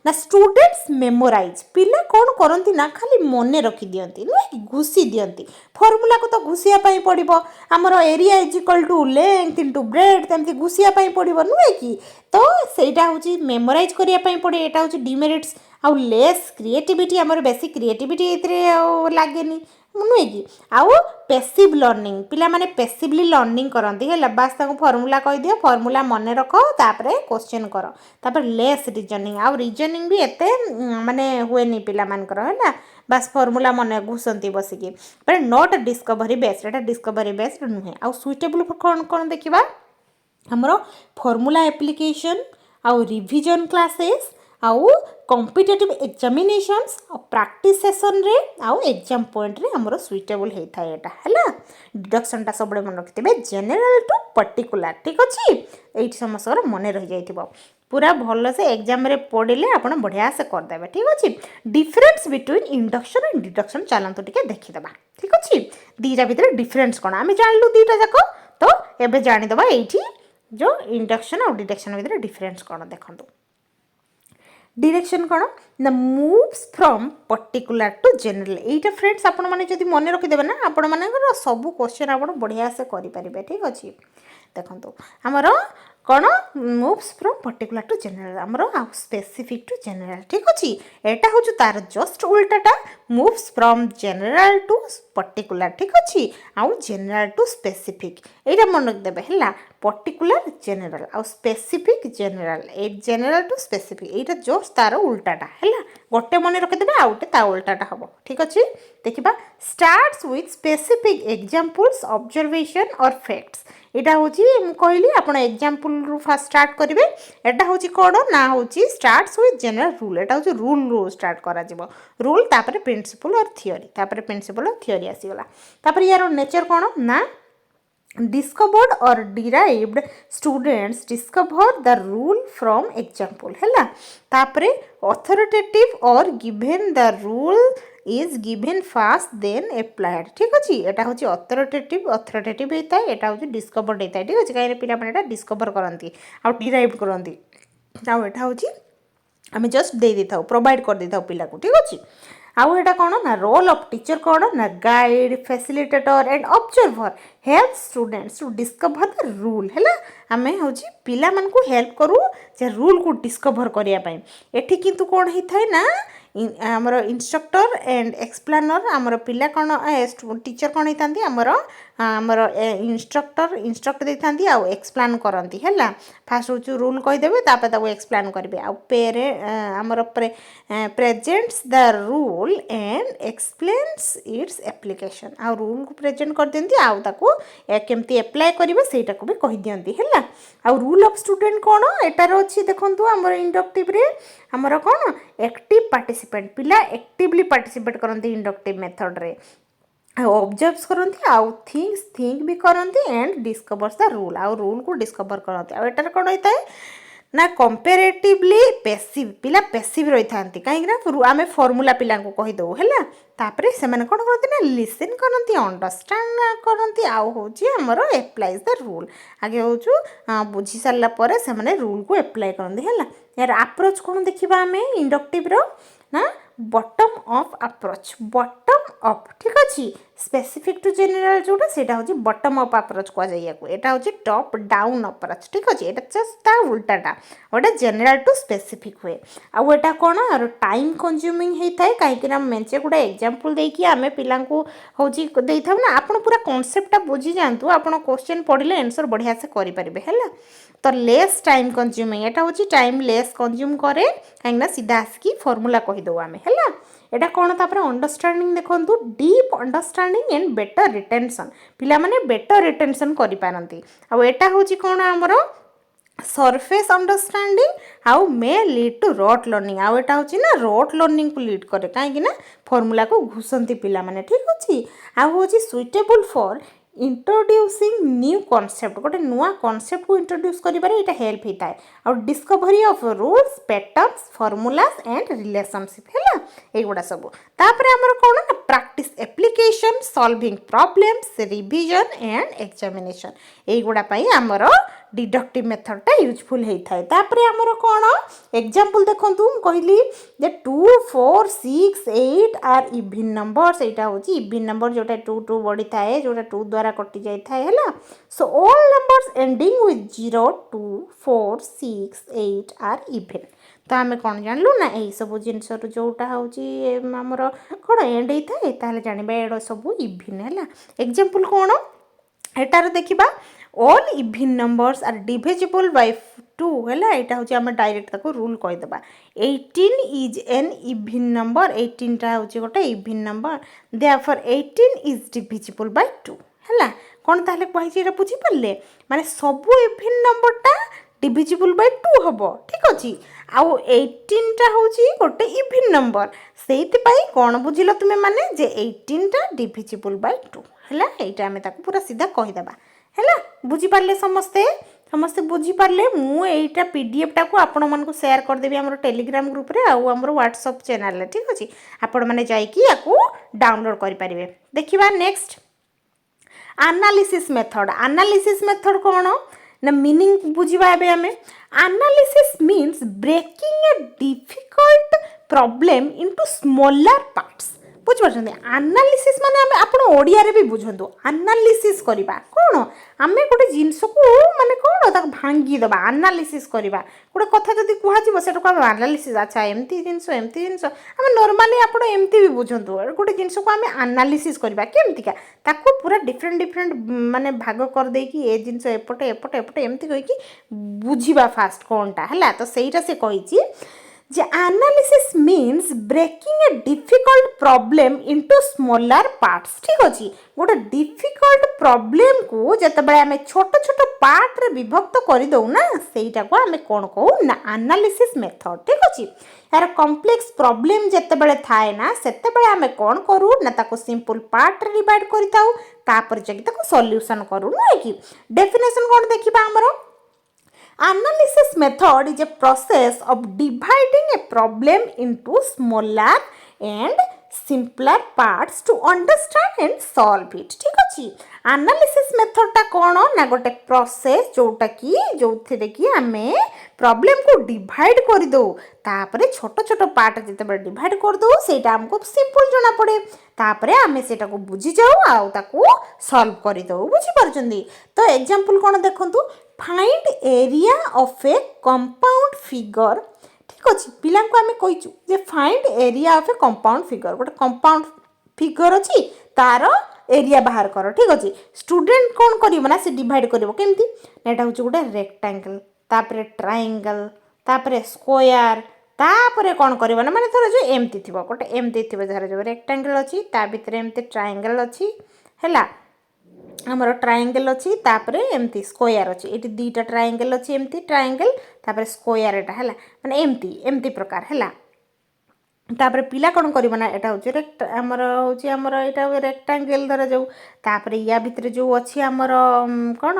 ना स्टूडेंट्स मेमोराइज पिला कौन करती ना खाली मन रखी दियंती नुहे घुसी दियंती फर्मूला को तो घुसिया पाई पड़िबो हमर area is equal to length into breadth तमती घुसिया पाई पड़िबो नुहे कि तो सेटा होची मेमोराइज करिया पाई पड़े एटा होची डीमेरिट्स आउ लेस क्रिएटिविटी हमर बेसी क्रिएटिविटी एतरे लागेनी नुहे कि आउ पैसिव लर्निंग पिला माने पैसिवली लर्निंग करती है बास फर्मूला कही दियो फर्मूला मन रख तापर क्वेश्चन कर तापर लेस रिजनिंग आउ रिजनिंग भी एते माने हुए नहीं पिला मानकर है बास फर्मूला मन घुसंती बसिकी पर not discovery based Etah discovery based नुहे आउ सुइटेबल कौन कौन देखिबा हमरो फर्मूला एप्लिकेशन आउ रिविजन क्लासेस आउ कॉम्पिटिटिव एग्जामिनेशंस और प्रैक्टिस सेशन रे आउ एग्जाम पॉइंट रे हमरो सुइटेबल हेता एटा हला डिडक्शन टा सबले मन रखितबे जनरल टू पर्टिकुलर ठीक अछि एई समस्या मन रह जाइथिबो पूरा भल से एग्जाम रे पढ़िले आपण बढ़िया से कर देबे ठीक अछि difference between induction and deduction चलंतु टिके देखि देबा ठीक अछि दीटा भीतर डिफरेंस कोन आमे जानलु दीटा जाको तो एबे जानि देबा एठी जो इंडक्शन और डिडक्शन भीतर डिफरेंस कोन देखंतु डिरेक्शन कौन ना moves from particular to general एटा फ्रेंड्स आपण माने जदि मन रखिदेबे ना आपण मानकर सब क्वेश्चन आपण बढ़िया से करि परिबे ठीक अछि देखंतु हमरो कौन moves from particular to general हमरो स्पेसिफिक टू जनरल ठीक अछि एटा होछु तार जस्ट उल्टाटा moves from general to particular ठीक अछि आउ जनरल टू स्पेसिफिक एटा मन रखिदेबे हला पर्टिकुलर जनरल आउ स्पेसिफिक जनरल ए जनरल टू स्पेसिफिक एटा जस्ट तार उल्टाटा हला गोटे मन रखिदेबे आउटे ता उल्टाटा हबो ठीक अछि देखिबा starts with specific examples observation और फैक्ट्स एटा होची हम कहली आपण एग्जांपल रु फास्ट स्टार्ट करिवे एटा होची कोड ना होची स्टार्ट्स विथ जनरल रूल एटा होची रूल रू स्टार्ट करा जिवो रूल तापर प्रिंसिपल और थ्योरी तापर प्रिंसिपल और थ्योरी आसीगला तापर यार नेचर कोन ना discovered or derived students discover the rule from example है तापरे authoritative or given the rule is given fast then applied ठीक अछि एटा होची authoritative होता है एटा होची discovered होता है ठीक अछि काहे पिला माने एटा discover करंती आ derive करंती आ एटा होची हमें जस्ट दे देथाउ प्रोवाइड कर देथाउ पिला को ठीक अछि आउ एटा कोन ना रोल ऑफ टीचर कोन ना guide facilitator and observer help students to discover the rule हैला हमें होची पिला मन को हेल्प करू जे रूल को डिस्कवर करिया पई एठी किंतु कोन हि थाय ना हमर इंस्ट्रक्टर एंड एक्सप्लेनर हमर पिला कोन टीचर कोन हितांती हमर आमर इंस्ट्रक्ट दे था आउ एक्सप्लेन करती है फास्ट हूँ रूल कहीदेवे तापर एक्सप्लेन करेंगे आउ पेरे आमर presents the rule and explains its application आ रूल को प्रेजेंट कर दियंती आउ ताको केमती एप्लाई करिवे सेटा को भी कहि दियंती हैला आ रूल ऑफ स्टूडेंट कोन एटार अछि देखंतु हमर इंडक्टिव रे हमर कोन एक्टिव पार्टिसिपेंट पिला एक्टिवली पार्टिसिपेट करंती इंडक्टिव मेथड रे ऑब्जर्व्स करंती आउ थिंक भी करंती एंड डिस्कवर्स द रूल आउ रूल को डिस्कवर करंती आ एटार कोन होता है ना कंपेरेटिवली पैसिव पिला पैसिव रही था कहीं आम फॉर्मूला पिला को कहीदे है तापर से कौन करती ना लिसन करती अंडरस्टैंड करती आउ हूँ आमर एप्लाइज द रूल आगे हूँ बुझी सारापर से रूल को एप्लाई करती है यार अप्रोच कौन देखा आम इंडक्टिव ना bottom up approach bottom up ठीक अच्छे स्पेसिफिक टू जेनरल जोटा सेटा हूँ बॉटम अप अप्रोच कहुए यहाँ हूँ टॉप डाउन अप्रोच ठीक अच्छे यहाँ जस्ट उल्टाटा गोटे जेनरल टू स्पेसिफिक हुए आउ एटा कौन और टाइम कंज्यूमिंग होता है कहीं मेचे गुड़ा एग्जांपल देकी आम पिला हूँ दे था ना आप पूरा कॉन्सेप्टा बुझी जातु आप क्वेश्चन पढ़ले आंसर बढ़िया से करेंगे है तो लेस टाइम कंज्यूमिंग एटा हूँ टाइम लेस कंज्यूम करे कहीं सीधा आसिकी फॉर्मूला कहीदे आम है एटा कौन तापर अंडरस्टैंडिंग देखंतु deep understanding and better retention पिला माने बेटर रिटेंशन करि पारंती आ एटा होची कौन हमर सरफेस अंडरस्टैंडिंग आउ may lead to rote learning आउ एटा होची ना रॉट लर्निंग को लीड करे कहीं ना फॉर्मूला को घुसंती पिला माने ठीक अछि आ होची suitable for introducing new concept गोटे नुआ कॉन्सेप्ट को इंट्रोड्यूस करिबारे एटा हेल्प होता है और discovery of rules patterns formulas and relationship है एगुड़ा सब तापर हमर कोन ना practice application solving problems revision and examination एगुड़ा पई हमर डिडक्टिव मेथडटा यूजफुल होता है तापर हमर कोन एग्जांपल देखंतु कहली जे 2 4 6 8 आर इवन नंबर्स एटा होची इवन नंबर जोटा 2 2 बड़ी थाए जोटा 2 द्वारा कटि जाई थाए हैला so all numbers ending with 0 2 4 6 8 are even तो आम कौन जानलु ना यही सब जिनस जोटा हूँ आमर कौन एंड होता है ताहले जानिबा एडो सब इवन है एग्जांपल कौन एटार देखिबा all even numbers are divisible by 2 है यहाँ हूँ आम डायरेक्ट ताको रूल कहीदेबा 18 इज एन इवन नंबर 18 टा हूँ गोटे even number therefore 18 is divisible by 2 है कौन ताहले कही बुझी पारे माने सब इवन नंबरटा डिविजिबल बाय 2 हम ठीक अच्छे आउ 18 टा हूँ गोटे इवन नंबर से कौन बुझिल तुमे माने जे 18 टा डिविजिबल बाय 2 है यहाँ आम पूरा सीधा कहीदेबा है बुझीपारे समस्ते समस्ते बुझीपारे मुझा पीडीएफ टाक आपण मानक शेयर करदेवी आम टेलीग्राम ग्रुप रे आउ आम व्हाट्सएप चैनल ठीक अच्छे आपण मैंने जाकि डाउनलोड करेंगे देखिबा नेक्स्ट एनालिसिस मेथड कौन ना मीनिंग बुझीबा एबे हमें analysis means breaking a difficult problem into smaller parts बुझिपारछन एनालिसिस माने आमे आपण ओडिया रे भी बुझंतु एनालिसिस करबा कोन आमे गोटे जिंस को माने कोन ताक भांगी दबा एनालिसिस करबा गोटे कथा जदी कुहा जिवो सेटा को एनालिसिस अच्छा एमती जिंस आमे नॉर्मली आपण एमती भी बुझंतु गोटे जिंस को आमे एनालिसिस करबा केमती का ताको पूरा डिफरेंट माने भाग कर दे कि ए जिंस एपटे एपटे एपटे एमती कहि कि बुझिबा फास्ट कोनटा हला तो सेटा से कहिची जे analysis means breaking a difficult problem into smaller parts ठीक अच्छे गोटे डिफिकल्ट प्रॉब्लम को जितेबाला आम छोट छोट पार्ट रे विभक्त कर दौ ना सेटा को आम कौन कहू ना एनालिसिस मेथड ठीक अच्छे यार कॉम्प्लेक्स प्रॉब्लम जितेबाला थाए ना सेतेबाला आम कौन करूँ ना ताको सिंपल पार्ट रे डिवाइड करिताऊ तापर जाके ताको सॉल्यूशन करू ना कि डेफिनेशन कौन देखिबा हमरो Analysis method is a process of dividing a problem into smaller and simpler parts to understand and solve it. ठीक अच्छे एनालिसिस मेथडटा कौन ना गोटे प्रोसेस जोटा कि जो कि आम प्रॉब्लम को डिवाइड कर दो तापरे छोट छोट पार्ट जिते डिवाइड कर दो सेटा हमको सिंपल जना पड़े तापरे आम सेटा को बुझी जाऊ आउ ताकू सॉल्व कर दो बुझी पारछंदी तो एग्जांपल कौन देखंतु find area of a compound figure ठीक अच्छे पिला को आम कहीचु जे find area of a compound figure गोटे कंपाउंड फिगर अच्छी तार एरिया बाहर कर ठीक अच्छे स्टूडेंट कौन कर से डिवाइड कर केमती एटा हूँ गोटे रेक्टांगल तापर ट्रायंगल तापर स्क्वायर तापर कौन कर माने धर जो एमती थी गोटे एमती थी धर जो रेक्टांगल अच्छी ता भितर एमती ट्रायंगल अच्छी है आमर ट्रायंगल अच्छी तापर एमती स्क्वायर अच्छी ये दुईटा ट्रायंगल अच्छी एमती ट्रायंगल तापर स्क्वायर एटा है माने एमती एमती प्रकार है तापर पिला कौन कर एटा हूँ आमर हूँ आमर यहाँ रेक्टांगल धर जो तापर या भितर जो अच्छी आमर कौन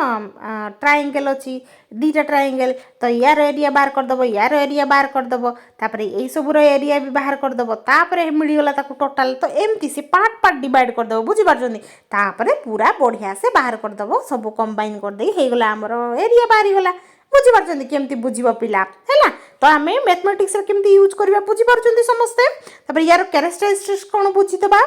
ट्रायंगल अच्छी दुईटा ट्रायंगल तो यार एरिया बाहर करदेव यार एरिया बाहर करदेव तापर यही सबूर एरिया भी बाहर करदेव तापर मिलगला टोटाल तो एमती से पार्ट पार्ट डिवाइड करदेव बुझीपार्टी तापर पूरा बढ़िया से बाहर करदेव सब कंबाइन करदे होगला आमर एरिया बाहरी गला बुझीपार्टी केमती बुझीब पिला है तो आम मैथमेटिक्स केमती यूज करवा बुझीपार्टी समस्ते तापर यार कैरेक्टरिस्टिक्स कौन बुझीदबा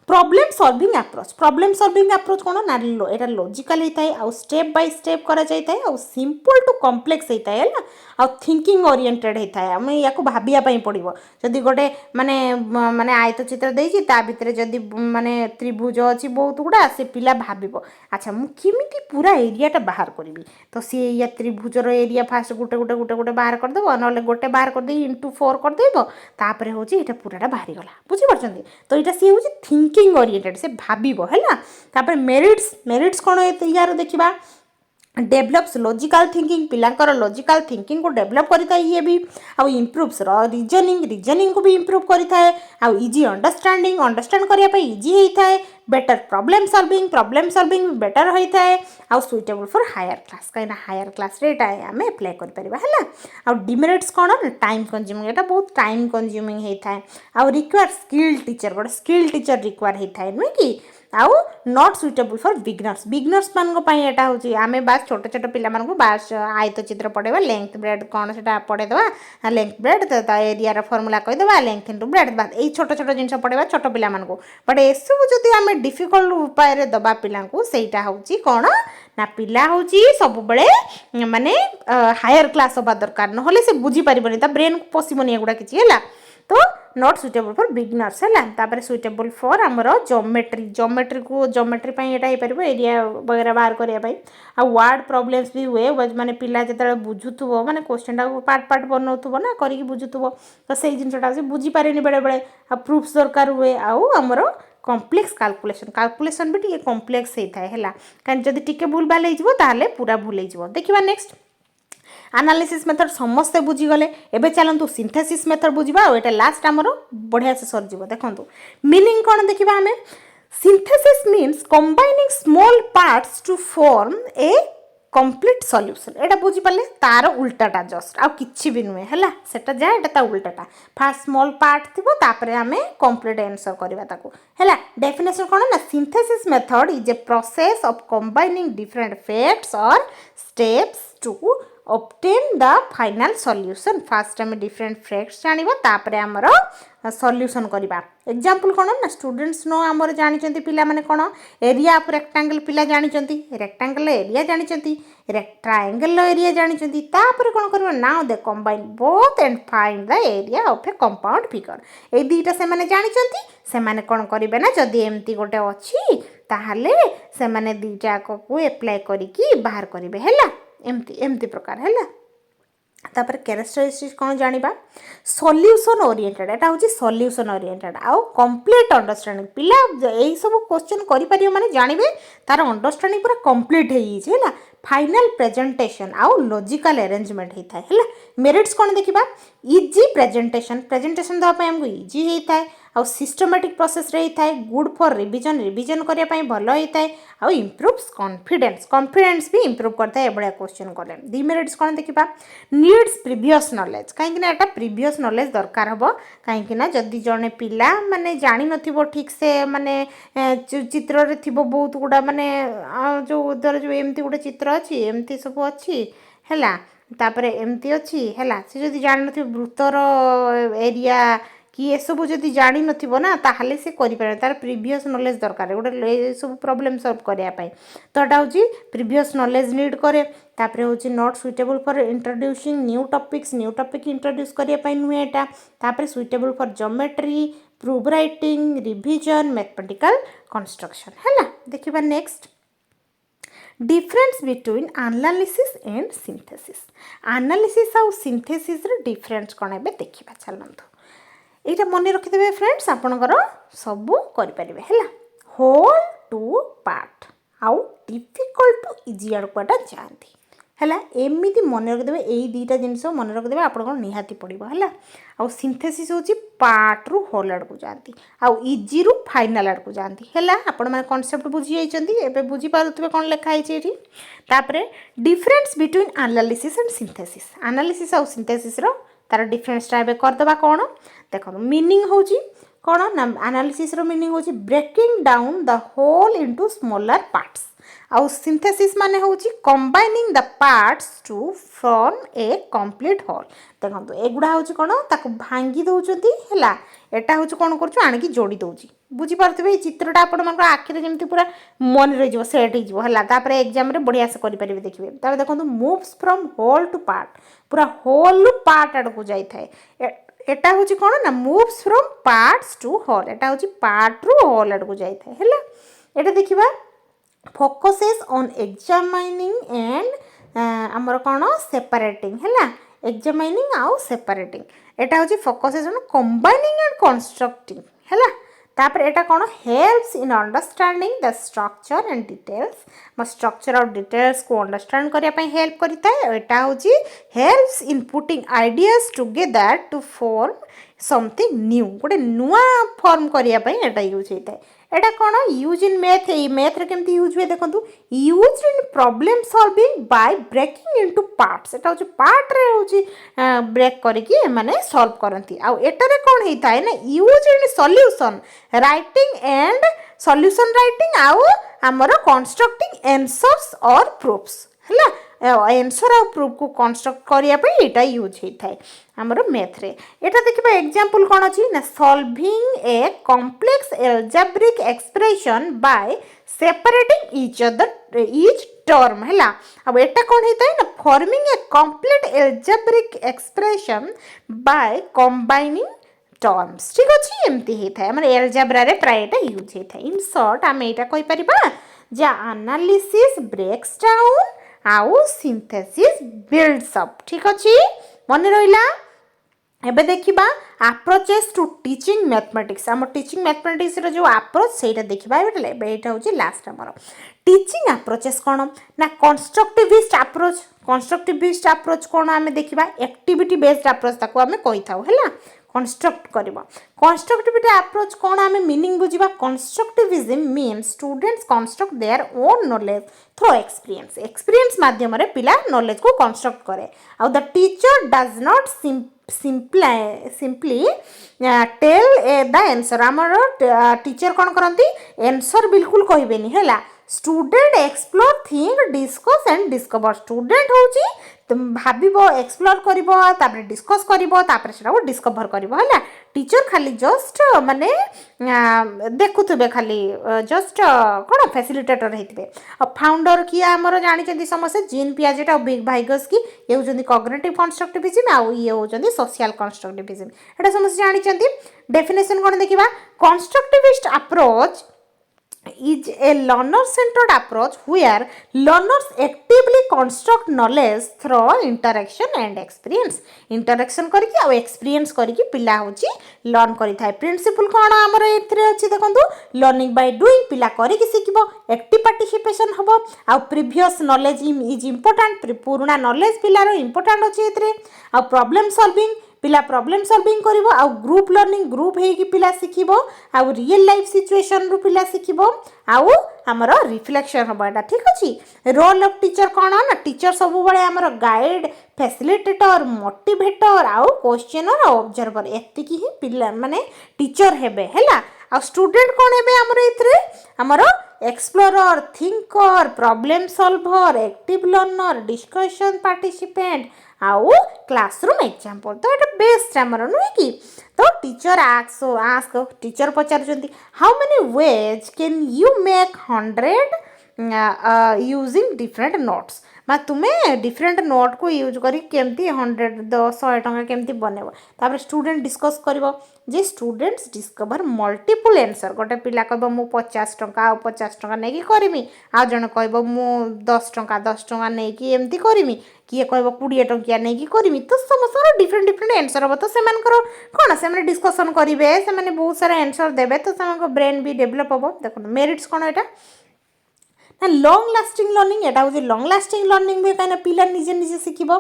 प्रॉब्लम सॉल्विंग अप्रोच कौन ना एटा लॉजिकल होता है आउ स्टेप बाय स्टेप करा जाता है आउ सिंपल टू कॉम्प्लेक्स होता है ना आउ थिंकिंग ओरिएंटेड होता है आम या भाविया पड़ो जदि गोटे माने माने आयत चित्र देछि ता भितर जदि माने त्रिभुज अच्छी बहुत गुड़ा से पिला भाविबो अच्छा मु केमिति पूरा एरियाटा बाहर करी तो सी या त्रिभुजर एरिया फास्ट गोटे गोटे गोटे गोटे बाहर करदेव ना गोटे बाहर करदे इंटू 4 करदेव तापर हूँ यहाँ पूराटा बाहरी गला बुझीपार्टी तो यहाँ सी हूँ थिंकिंग ओरिएंटेड से भाविबो हैला तापर मेरिट्स कौन यार देखा डेभलप्स लॉजिकल थिंकिंग पिलांकर लॉजिकल थिंकिंग को डेभलप करता है ये भी आउ इम्प्रूव्स रीजनिंग को भी इम्प्रूव करता है आउ इजी अंडरस्टैंड करने इजी होता है बेटर प्रॉब्लम सॉल्विंग बेटर होता है आउ सुइटेबल फॉर हायर क्लास कहीं हायर क्लास रे आम अप्लाई कर आउ डिमेरिट्स कौन टाइम कंज्यूमिंग एटा बहुत टाइम कंज्यूमिंग होता है आउ रिक्वायर स्किल टीचर गोटे स्किल टीचर रिक्वायर होता है नुहे कि आउ नॉट सुइटेबल फॉर बिगनर्स मान एटा हूँ आम बास छोट छोट पिला बास आयत चित्र पढ़ेगा लेंथ ब्रेड कौन से पढ़ेदेवा लेंथ ब्रेड एरिया फर्मूला कहीदेवा लेंथ इंटू ब्रेड बात यही छोट छोट जिन पढ़ेगा छोट पिला बट एसबू जदि आम डिफिकल्ट उपाय दबा पिला सेटा हूँ कौन ना पिला हूँ सब बड़े माने हायर क्लास हवा दरकार ना से बुझीपार ब्रेन को पशिबनी एगुड़ा किसी है तो नॉट सुइटेबल फॉर बिगनर्स है तापर सुइटेबल फॉर आमर जोमेट्री एटा हो पार एरिया वगैरह बाहर करने आ वर्ड प्रॉब्लम्स भी हुए माने पिला जो बुझुव माने क्वेश्चन टाक पार्ट पार्ट बनाऊब ना करके बुझुव तो से जिनटा बुझीपारे बेले बेले आ प्रूफ्स दरकार हुए आउ आमर कॉम्प्लेक्स कैलकुलेशन भी टी कॉम्प्लेक्स होता है कहीं जब टी भूल भाल हो पूरा भूल हो देखा नेक्स्ट एनालिसिस मेथड समस्ते बुझीगले एबे चलतु सिंथेसिस मेथड बुझा और लास्ट आमर बढ़िया से सरजिव देखो मीनिंग कौन देखा आम synthesis means combining small parts to form a complete solution एटा बुझी पाले तार उल्टाटा जस्ट आ किछि भी नुहे हैला सेटा जा एटा ता उल्टाटा फास्ट स्मॉल पार्ट थिबो तापरे आमे कंप्लीट आंसर करबा ताको हैला डेफिनेशन कोन ना synthesis method is a process of combining different facts और steps to obtain the final solution first आम डिफरेंट फैक्ट्स जानिबा तापरे हमर सॉल्यूशन करबा एग्जांपल कोन ना स्टूडेंट्स नो हमर जानिचंती पिला माने कोन एरिया ऑफ रेक्टेंगल पिला जानिचंती रेक्टेंगल एरिया जानिचंती ट्रायंगल एरिया जानिचंती तापरे कोन करबा now they combine both and find the area of a compound figure A दुईटा से माने जानिचंती से माने कोन करिवे ना जदी एमती गोटे अछि ताहाले से माने दुईटा को अप्लाई करिकि बाहर करिवे हैला एमती एमती प्रकार है तापर कैरेक्टरिस्टिक्स कौन जानिबा सॉल्यूशन ओरिएंटेड एटा होची सॉल्यूशन ओरिएंटेड आउ कंप्लीट अंडरस्टैंडिंग पिला एई सब क्वेश्चन करि परियो माने जानिबे तार अंडरस्टैंडिंग पूरा कंप्लीट हेई छै हैला फाइनल प्रेजेंटेशन आउ लॉजिकल अरेंजमेंट होता है मेरिट्स कौन देखा इजी प्रेजेंटेशन देवाई आमको इजी होता है आउ सिस्टमेटिक प्रोसेस रही है गुड फॉर रिविजन करने भल होता है आउ इम्प्रूव्स कॉन्फिडेंस भी इम्प्रूव करता है एभलिया क्वेश्चन कले डिमेरिट्स कौन देखा नीड्स प्रीवियस नॉलेज कहीं एटा प्रीवियस नॉलेज दरकार हम कहीं जदि जड़े पिला माने जानी नथिबो ठीक से माने चित्र रे थिबो बहुत गुड़ा माने जो उधर जो एमती गोटे चित्र अच्छी एमती सब अच्छी है तापर एमती अच्छी है सी जब जान वृत्तर एरिया कि ये सब जब जान ना ताहले से करें तार प्रीवियस नॉलेज दरकार गोटे सब प्रॉब्लम सॉल्व करने तो यहाँ हूँ प्रीवियस नॉलेज नीड करे तापर हूँ not suitable for introducing new topic introduce करने नुहे यहाँ तापर suitable for geometry proof writing revision mathematical construction है। देखिबा next difference between analysis and synthesis analysis आउ सिंथेसिस रो डिफरेंस कोन एबे देखिबा चलंतु एटा मन रखिदेबे फ्रेंड्स आपनकर सबु करि परिबे हैला होल टू पार्ट आउ डिफिकल्ट टू इजी आड़ कोटा जानती हैला एमिति मन रखिदेबे एई दुईटा जिनिस मन रखिदेबे आपनकर निहाती पड़िबो हैला आउ सिंथेसिस होची पार्ट रु होल आड़ को जानती आउ इजी रु फाइनल आड़ को जानती हैला आपण माने कांसेप्ट बुझी जाइचंती एबे बुझी पारुतबे कोन लिखा आइछि एठी तापरे difference between analysis and synthesis analysis आउ सिंथेसिस रो तार डिफरेंस टा एबे कर दबा कोन देखो मीनिंग होची कोन ना एनालिसिस रो मीनिंग होची breaking down the whole into smaller parts आउ सिंथेसिस माने होची combining the parts to form a complete whole देखो एगुडा होची कोन ताको भांगी दउचंती हैला एटा होची कोन करछु आनिकी जोडी दउची बुझी पारथबे ए चित्रटा आपण मन आखिरे जेमती पूरा मन रे जिवो सेट ही जिवो हैला तापर एग्जाम रे बढ़िया से करि परिबे देखिबे तापर देखंतु moves from whole to part पूरा होल टू पार्ट आड़ को जाई थाए एटा होची कोन ना moves from parts to whole एटा होची पार्ट रु होल आड़ को जाई थाए हैला एटा देखिबा फोकसेस ऑन एग्जामिनिंग एंड आमर कौन सेपरेटिंग है एग्जामिनिंग आउ सेपरेटिंग एटा होची focuses on combining and constructing है तापर एटा कौन helps in understanding the structure and details म स्ट्रक्चर और डिटेल्स को अंडरस्टैंड करिया पई हेल्प करिता है एटा होची helps in putting ideas together to form something new गोटे नुआ फॉर्म करिया पई एटा यूज होता है एटा कौन यूज इन मैथ ए मैथ रे केमती यूज हुए देखंतु use in problem solving by breaking into parts एटा होची पार्ट रे होची ब्रेक करके माने सॉल्व करंती आ एटा रे कोन हेता है ना use in solution writing and solution writing आउ हमर कंस्ट्रक्टिंग आंसर्स और प्रूफ्स हैला आंसर और प्रूफ को कंस्ट्रक्ट करिया पे एटा यूज होता है हमरो मैथ रे एटा देखिबा एग्जांपल कोन अछि ना solving a complex algebraic expression by separating each term हैला अब एटा कोन हेता है ना forming a complete algebraic expression by combining terms ठीक अछि एमती हेता है हमर एल्जेब्रा रे प्राय एटा यूज हेता है इन शॉर्ट हम एटा कहि परिबा जे एनालिसिस ब्रेक्स डाउन आउ सिंथेसिस बिल्ड्स अप ठीक अछि मन रहिला एबे देखिबा अप्रोचेस टू टीचिंग मैथमेटिक्स हम टीचिंग मैथमेटिक्स रो जो अप्रोच सेटा देखिबा एटा होची लास्ट हमर टीचिंग अप्रोचेस कोन ना कंस्ट्रक्टिविस्ट अप्रोच कोन हमें देखिबा एक्टिविटी बेस्ड अप्रोच ताको हमें कहि थाउ हैला कंस्ट्रक्ट करबा कंस्ट्रक्टिविटी अप्रोच कोन हमें मीनिंग बुझिबा constructivism means students construct their own knowledge through experience माध्यम रे पिला नॉलेज को कंस्ट्रक्ट करे आ the teacher does not simply tell the answer आमर टीचर कौन करती आंसर बिल्कुल कहबेनी हैला student explore think discuss and discover student होची भाबिबो एक्सप्लोर करिवो तापर डिस्कस करिवो तापर सेटा डिस्कवर करिवो हैला टीचर खाली जस्ट माने देखुथबे खाली जस्ट कोन फैसिलिटेटर हेतिबे फाउंडर किया हमर जानि चंदी समस्या जीन पियाजेट और बिग भाइगस की ये होचंदी कॉग्निटिव कंस्ट्रक्टिविज्म आ ये होचंदी सोशल कंस्ट्रक्टिविज्म एटा समस्या जानि चंदी डेफिनेशन कोन देखिबा constructivist approach is a learner-centered approach where learners actively construct knowledge through interaction and experience. Interaction करके और experience करके पिला होची learn करी थाए. Principle कौन आमर एथिरे अछि देखंतु learning by doing पिला करके सिखिबो active participation हबो आ previous knowledge is important पुराना knowledge पिलार important अछि एथिरे आ problem solving पिला प्रॉब्लम सॉल्विंग करिवो आ ग्रुप लर्निंग ग्रुप हेकी पिला सिखिबो आ रियल लाइफ सिचुएशन रु पिला सिखिबो आ हमर रिफ्लेक्शन हबो एटा ठीक अछि रोल ऑफ टीचर कोन ना टीचर सब बळे हमर गाइड फैसिलिटेटर मोटिवेटर आ क्वेश्चनर ऑब्जर्वर एति की ही पिला माने टीचर हेबे हैला आ स्टूडेंट कोन हेबे हमर इथरे हमर explorer thinker problem solver active learner discussion participant आउ क्लासरूम एग्जांपल तो एटा बेस्ट हमर नुहे की तो टीचर आस्क टीचर पचारजंती how many ways can you make 100 using different notes तुम्हें डिफरेंट नोट को यूज करी केमती 100 टଙ୍କା केमती बनैब तापर स्टूडेंट डिस्कस करिवो जे स्टूडेंट्स डिस्कवर मल्टीपल आंसर गोटे पिला कहबो मु 50 टଙ୍କା आ 50 टଙ୍କା नै कि करमी आ जण कहबो मु 10 टଙ୍କା नै कि एमती करमी किए कहबो 20 टंकिया नै कि करमी तो समस्त डिफरेंट डिफरेंट आंसर हो तो सेमानकर कोन से डिस्कशन करिवे से बहुत सारा आंसर देबे तो सेमानक ब्रेन भी डेवलप हो देखो मेरिट्स कोन एटा ना लॉन्ग लास्टिंग लर्निंग एटा हो लॉन्ग लास्टिंग लर्निंग भी कहीं पिला निजे निजे शिखिबो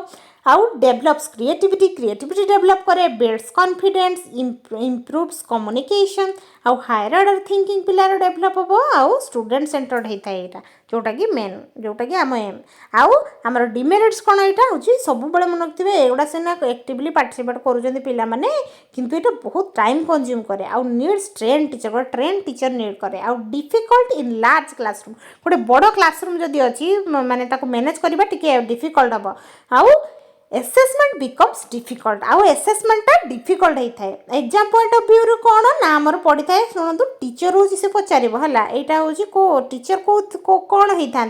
आउ डेवलप्स क्रिएटिविटी डेवलप करे बिल्ड्स कॉन्फिडेंस इम्प्रूव्स कम्युनिकेशन आउ हायर ऑर्डर थिंकिंग पिलार डेवलप हो आउ स्टूडेंट सेंटर्ड होता है यहाँ जोटा कि मेन जोटा कि आम एम आउ आमर डिमेरिट्स कौन यहाँ हूँ सब मन रखिए एगुड़ा सीना एक्टिवली पार्टिसिपेट करुँच पिलाने किंतु ये बहुत टाइम कंज्यूम करे आउ नीड्स ट्रेन टीचर नीड करे आउ डिफिकल्ट इन लार्ज क्लासरूम गोटे बड़ क्लासरूम जदि अच्छी माने ताको मैनेज करबा टिके डिफिकल्ट हम आउ एसेसमेंट बिकम्स डिफिकल्ट आउ एसेसमेंटा डिफिकल्ट होता है एग्जाम पॉइंट ऑफ व्यू कौन ना आमर पड़ी था शुणु टीचर हूँ से पचार है यहाँ हूँ को टीचर को कौन होता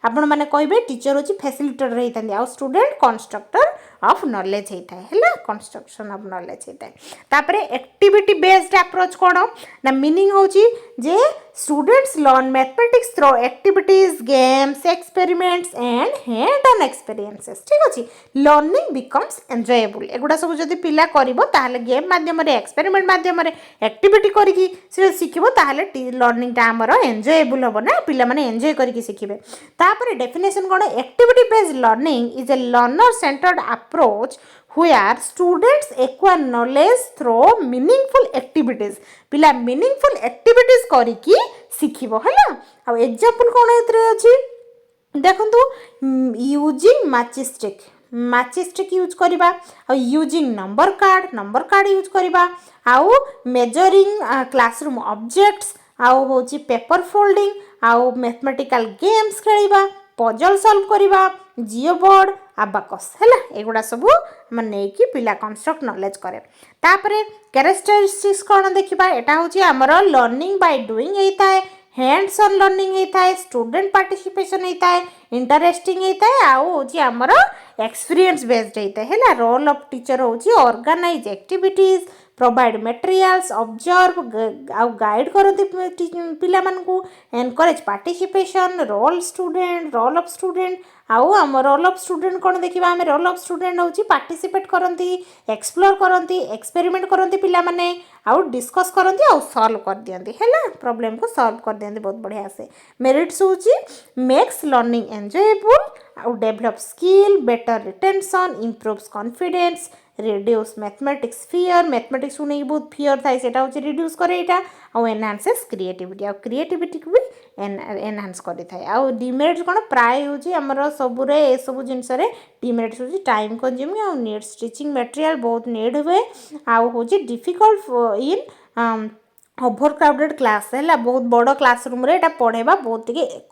आपण मैंने कहे टीचर हूँ फैसिलिटेटर होता आउ स्टूडेंट कंस्ट्रक्टर ऑफ नॉलेज होता है कंस्ट्रक्शन ऑफ नॉलेज होता है तापर एक्टिविटी बेस्ड अप्रोच कौन ना मीनिंग हूँ जे students learn mathematics through activities games experiments and hand on experiences ठीक अच्छे लर्निंग बिकम्स एंजॉयबल एगुड़ा सब जब पिला करिवो ताहले गेम माध्यम एक्सपेरिमेंट माध्यम एक्टिविटी करिकी से शिखिबो ताहले लर्निंग टा हमर एंजॉयबल होबो ना पिला माने एंजॉय करिकी शिखिबे तापर definition cone activity based learning is a learner centred approach where students acquire knowledge through meaningful activities पिला meaningful activities करिकी शिखिबो हला आ एग्जांपल कोन एतरे अछि देखंतु यूजिंग मैचिस्टिक यूज करिबा आ यूजिंग नंबर कार्ड यूज करिबा आउ मेजरिंग क्लासरूम ऑब्जेक्ट्स आउ होची पेपर फोल्डिंग आउ मैथमेटिकल गेम्स खेलिबा पजल सॉल्व करिबा जियो बोर्ड आबाकस है एगुड़ा सब नहीं कि पिला कंस्ट्रक्ट नॉलेज करे तापरे कैरेक्टरिस्टिक्स कौन देखा यहाँ हूँ आमर लर्निंग बाय डूइंग होता है हैंड्स ऑन लर्निंग होता है स्टूडेंट पार्टिसिपेशन होता है इंटरेस्टिंग होता है आउ हूँ आमर एक्सपीरियंस बेस्ड होता है रोल ऑफ टीचर हूँ organise activities provide materials observe आउ गाइड करती पिला मानकू encourage participation role of student आउ आम रोल ऑफ स्टूडेंट कौन देखा आम रोल ऑफ स्टूडेंट हूँ पार्टिसिपेट करती एक्सप्लोर करती एक्सपेरिमेंट करती पिला माने आउ डिस्कस करती आउ सॉल्व कर दियंती है प्रॉब्लम को सॉल्व कर दियंती बहुत बढ़िया से मेरिट्स हूँ मेक्स लर्निंग एंजॉयबल आउ develop skill better retention improves confidence reduce mathematics fear mathematics को नहीं बहुत फियर थाए सेटा हूँ रिड्यूस करे यहाँ आउ एनहांसेस क्रिएटिविटी आउ क्रिएटिविटी को भी एनहांस करि थाए आउ डिमेरिट्स कौन प्राय हूँ आमर सबुरे ए सब जिनस डिमेरिट्स हूँ टाइम कंज्यूमिंग आउ नीड्स टीचिंग मटेरियल बहुत नीड हुए आउ हूँ difficult in over crowded class है बहुत बड़ क्लासरूम रे पढ़ेबा बहुत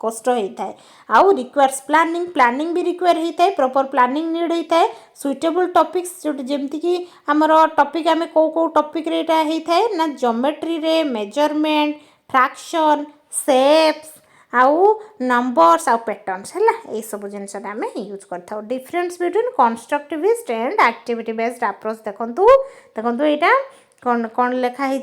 कष्ट होता है आउ रिक्वायर्स प्लानिंग भी रिक्वायर होता है प्रॉपर प्लानिंग नीड होता है सुइटेबल टॉपिक्स जो जमती कि आमर टॉपिक आम कौ टॉपिक रे होता है ना ज्योमेट्री रे मेजरमेंट फ्रैक्शन शेप्स आउ नंबर्स आउ पैटर्न्स है ये सब जिनस आम यूज करता difference between constructivist and activity based approach देखो यहाँ कौन कौन लिखाई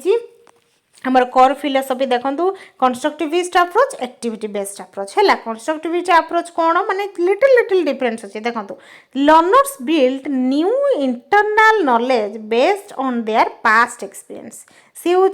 हमार कोर फिलोसफी देखो constructivist approach activity based approach है कंस्ट्रक्टिविस्ट अप्रोच कौन माने लिटिल डिफरेंस अच्छे देखो learners build new internal knowledge based on their past experience सी हूँ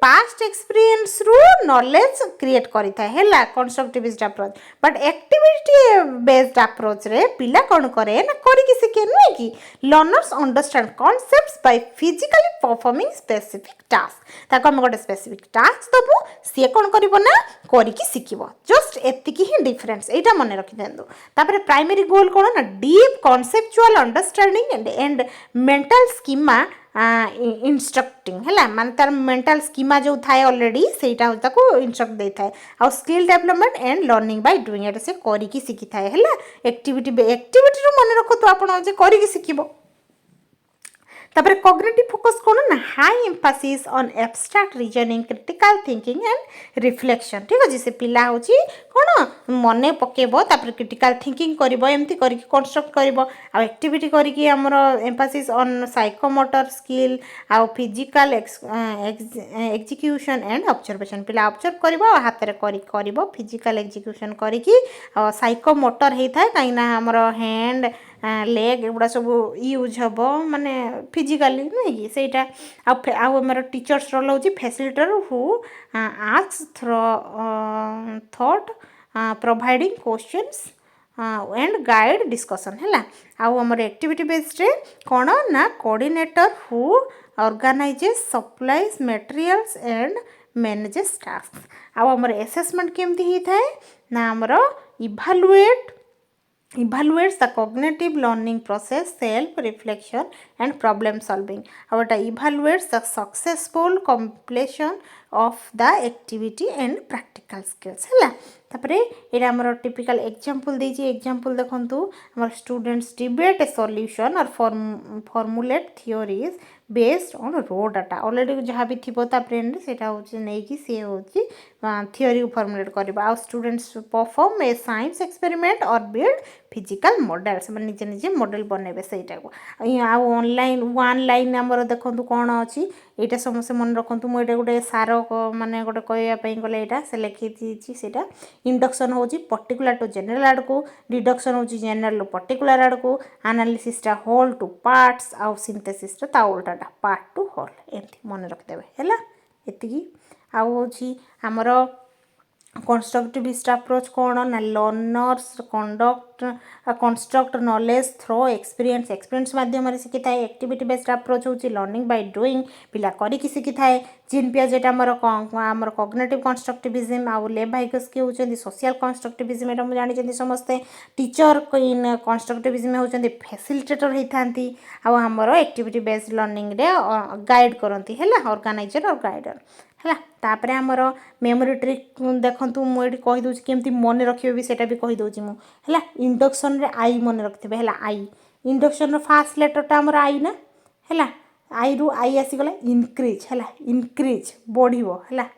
पास्ट एक्सपीरियंस रु नॉलेज क्रिएट करता है constructivist approach but activity based approach रे पिला कौन करे ना करके शिखे नुहे कि learners understand concepts by physically performing specific task ताको हम गोटे स्पेसिफिक टास्क दबु सी कौन करिवो ना करके शिखिबो जस्ट एतिकी ही डिफरेंस एटा मन रखि देंदो तापर प्राइमरी गोल कौन ना deep conceptual understanding and mental schema instructing है माने तार मेंटल स्कीमा जो थाए ऑलरेडी सेटा हो ताको इंस्ट्रक्ट दे थाए आ skill development and learning by doing एटा से करिकी शिखि थाए है एक्टिविटी रो मन रखो तो आपण जे करिकी शिखिबो तापर कॉग्निटिव फोकस कौन ना high Mphasis on abstract reasoning critical thinking and reflection ठीक अच्छे से पिला हूँ कौन मन पकेब तापर क्रिटिकल थिंकिंग करिवो एमती करके कंस्ट्रक्ट करिवो आ एक्टिविटी करके हमर एम्फासिस ऑन साइकोमोटर स्किल आ फिजिकल एग्जीक्यूशन एंड ऑब्जर्वेशन पिला ऑब्जर्व करिवो हाथ रे करिवो फिजिकल एग्जीक्यूशन करके आ साइकोमोटर हेइ थाए काई ना हमर हैंड लेग एगुड़ा सब यूज हम माने फिजिकाली नुहे कि सेटा आमर टीचर्स रोल हूँ facilitator who ask thought providing questions and guide discussion है आउ आमर एक्टिविटी बेस्ड रे कौन ना coordinator who organises supplies materials and manages task आउ आमर असेसमेंट केमती होता है ना आमर evaluates the cognitive learning process, self-reflection and problem solving. Our evaluates the successful completion of the activity and practical skills. है तापरे एटा हमर टिपिकल एग्जांपल देजी एग्जांपल देखंतु हमर स्टूडेंट्स डिबेट ए सॉल्यूशन और formulate theories based on raw data already जहाँ भी थी ता ब्रेन रे सेटा होची नहीं कि से होची थियोरी फॉर्मुलेट करबा आ students perform a science experiment और बिल्ड फिजिकल मॉडल्स माने निजे निजे मॉडल बनेबे सेटा को आ ऑनलाइन वन लाइन हमर देखंतु कोन अछि एटा समस्त मन रखंतु मो एटा गोटे सार माने गोटे कहया पई गले एटा से लिखि दिछि सेटा इंडक्शन होची पर्टिकुलर टू जनरल आड़ को डिडक्शन होची जनरल टू पर्टिकुलर आड़ को एनालिसिस टा होल टू पार्ट्स आ सिंथेसिस टा उल्टा पार्ट टू होल एमती मन रख देबे हैला एतिकी आ होची हमर कंस्ट्रक्टिविस्ट अप्रोच कौन ना learners construct knowledge through experience माध्यम शिखी थाए एक्टिविटी बेस्ड अप्रोच होची लर्निंग बाय डूइंग पिला करिकी शिखी थाए जीन पियाजेट आमर कॉग्निटिव कंस्ट्रक्टिविज्म आउ लेवाइकस्की होचंदी सोशल कंस्ट्रक्टिविज्म एटा मु जानि समस्ते टीचर इन कंस्ट्रक्टिविज्म होचंदी फैसिलिटेटर होइथांती आउ हमर एक्टिविटी बेस्ड लर्निंग रे गाइड करंती हैला ऑर्गेनाइजर और गाइडर है तापर आमर मेमोरी ट्रिक देखूँ मुझे कहीदे केमती मन रखिए भी सेटा भी कहीदे मुझे इंडक्शन रे आई मन रखिथे है आई इंडक्शन फास्ट लेटरटा आमर आई ना है आई रु आई आसीगला इनक्रीज है इनक्रीज बढ़ो है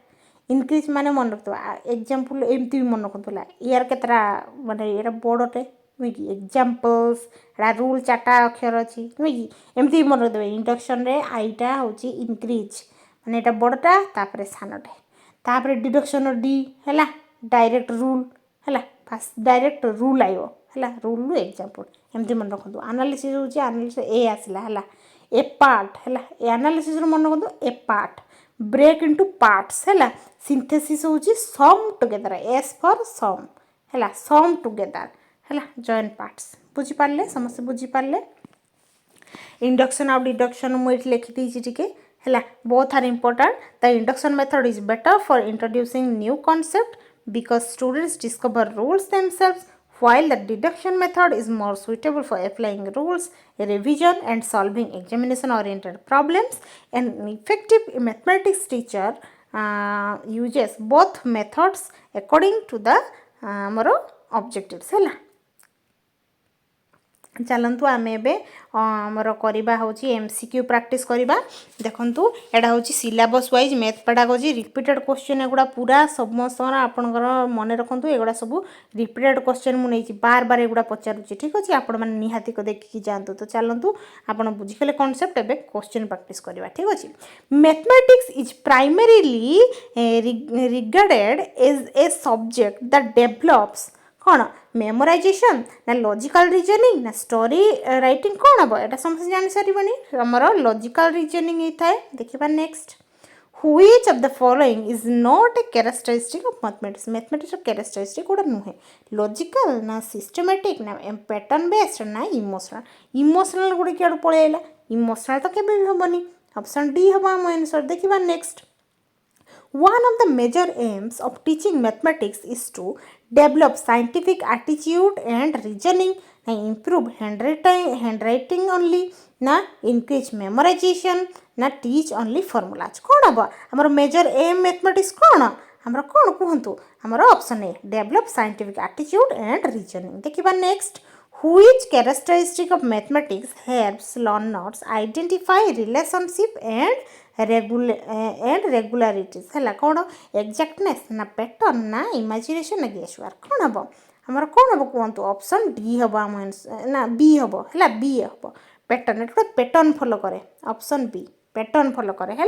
इनक्रीज माने मन रखिथ एग्जांपल एमती भी मन रखुला यार केतरा माने ये बड़टे नुहे कि एग्जांपल्स एटा रूल 4टा अक्षर अच्छी नुहे कि एमती मन रखिदेवे इंडक्शन रे आईटा होची इनक्रीज माने एटा बड़टा तापरे सानटे तापरे डिडक्शन डी है डायरेक्ट रूल है फास्ट डायरेक्ट रूल आयो है रूल एग्जांपल एमती मन रखु एनालिसिस होची एनालिसिस ए आसला है ए पार्ट है एनालिसिस मन रखु ए पार्ट ब्रेक इनटू पार्ट्स है सिंथेसिस होची सम टुगेदर एस फॉर सम है सम टुगेदर है जॉइन पार्ट्स बुझी पारले समस्त बुझी पारले इंडक्शन और डिडक्शन मुझे लिखी दीची टिके है both are important. The induction method is better for introducing new concept because students discover rules themselves, while the deduction method is more suitable for applying rules, revision and solving examination oriented problems. An effective mathematics teacher uses both methods according to the objectives है चलतु आम एमर करवा हूँ MCQ practice करवा देखु एटा हूँ syllabus wise math pedagogy repeated question एगुड़ा पूरा समस्त आपंकर मन रखु एगुड़ा सब रिपीटेड क्वेश्चन मुझे बार बार एगुड़ा पचारूँ ठीक अच्छे आपण मैंने निहाती देखिकी जातु तो चलतु आप बुझीगले कॉन्सेप्ट एवं क्वेश्चन प्रैक्टिस करवा ठीक अच्छे mathematics is primarily regarded as a subject that develops कौन मेमोराइजेशन ना लॉजिकल रीजनिंग ना स्टोरी राइटिंग कौन हम एटा समस्त जान सारिबनी हमर लॉजिकल रीजनिंग होता है देखिबा next which of the following is not a characteristic of mathematics mathematics characteristic code नुहे लॉजिकल ना सिस्टमैटिक ना पैटर्न बेस्ड ना इमोशनल गुडी केडू पळेला इमोशनल तो केबे भी होबनी ऑप्शन डी हबा हम आंसर देखिबा next One of the major aims of teaching mathematics is to develop scientific attitude and reasoning, na improve handwriting only, na increase memorization, na teach only formulas. कौन हम आमर major M mathematics कौन आमर कौन कहतु आमर option A develop scientific attitude and reasoning देखिबा next Which characteristic of mathematics helps learners identify relationship and and regularities है कौन एक्जाक्टनेस ना पैटर्न ना इमेजिनेशन ना गेस वर्क कौन हम आमर कौन हम कहतु ऑप्शन डी हम आम ना बी हम है बी हम पैटर्न ये पैटर्न फॉलो करे ऑप्शन बी पैटर्न फॉलो करे है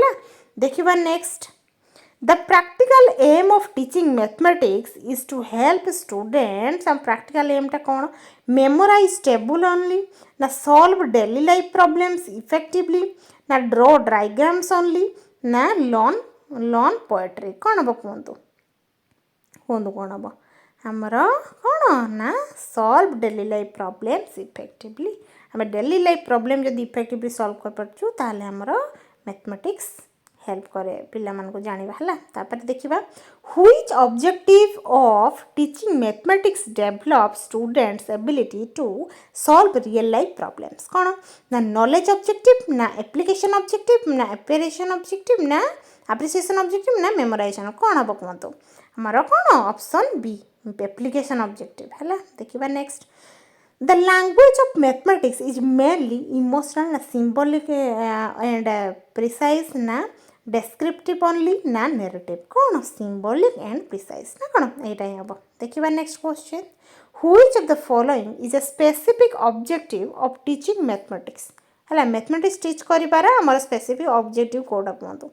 देखिबा next The practical aim of teaching mathematics is to help students and practical aim ta kon memorize table only na solve daily life problems effectively na draw diagrams only na learn poetry kon habo kuhuntu kon habo amara kon na solve daily life problems effectively ame daily life problem jodi effectively solve kar parchu tale amara mathematics help करे पिला मन को जानिबा हला तापर देखिबा which objective of teaching mathematics develop students ability to solve real life problems कोन ना नॉलेज ऑब्जेक्टिव ना एप्लीकेशन ऑब्जेक्टिव ना एप्लीकेशन ऑब्जेक्टिव ना एप्रिसिएशन ऑब्जेक्टिव ना मेमोराइजेशन कोन हबो कोंतो हमरो कोन ऑप्शन बी एप्लीकेशन ऑब्जेक्टिव हला देखिबा next The language of mathematics is mainly emotional, symbolic and precise na descriptive only na narrative कौन symbolic and precise ना कौन एटा ही हबो देखिबा next question which of the following is a specific objective of teaching mathematics हला mathematics teach करि पारा हमर specific objective कोडा कोंतो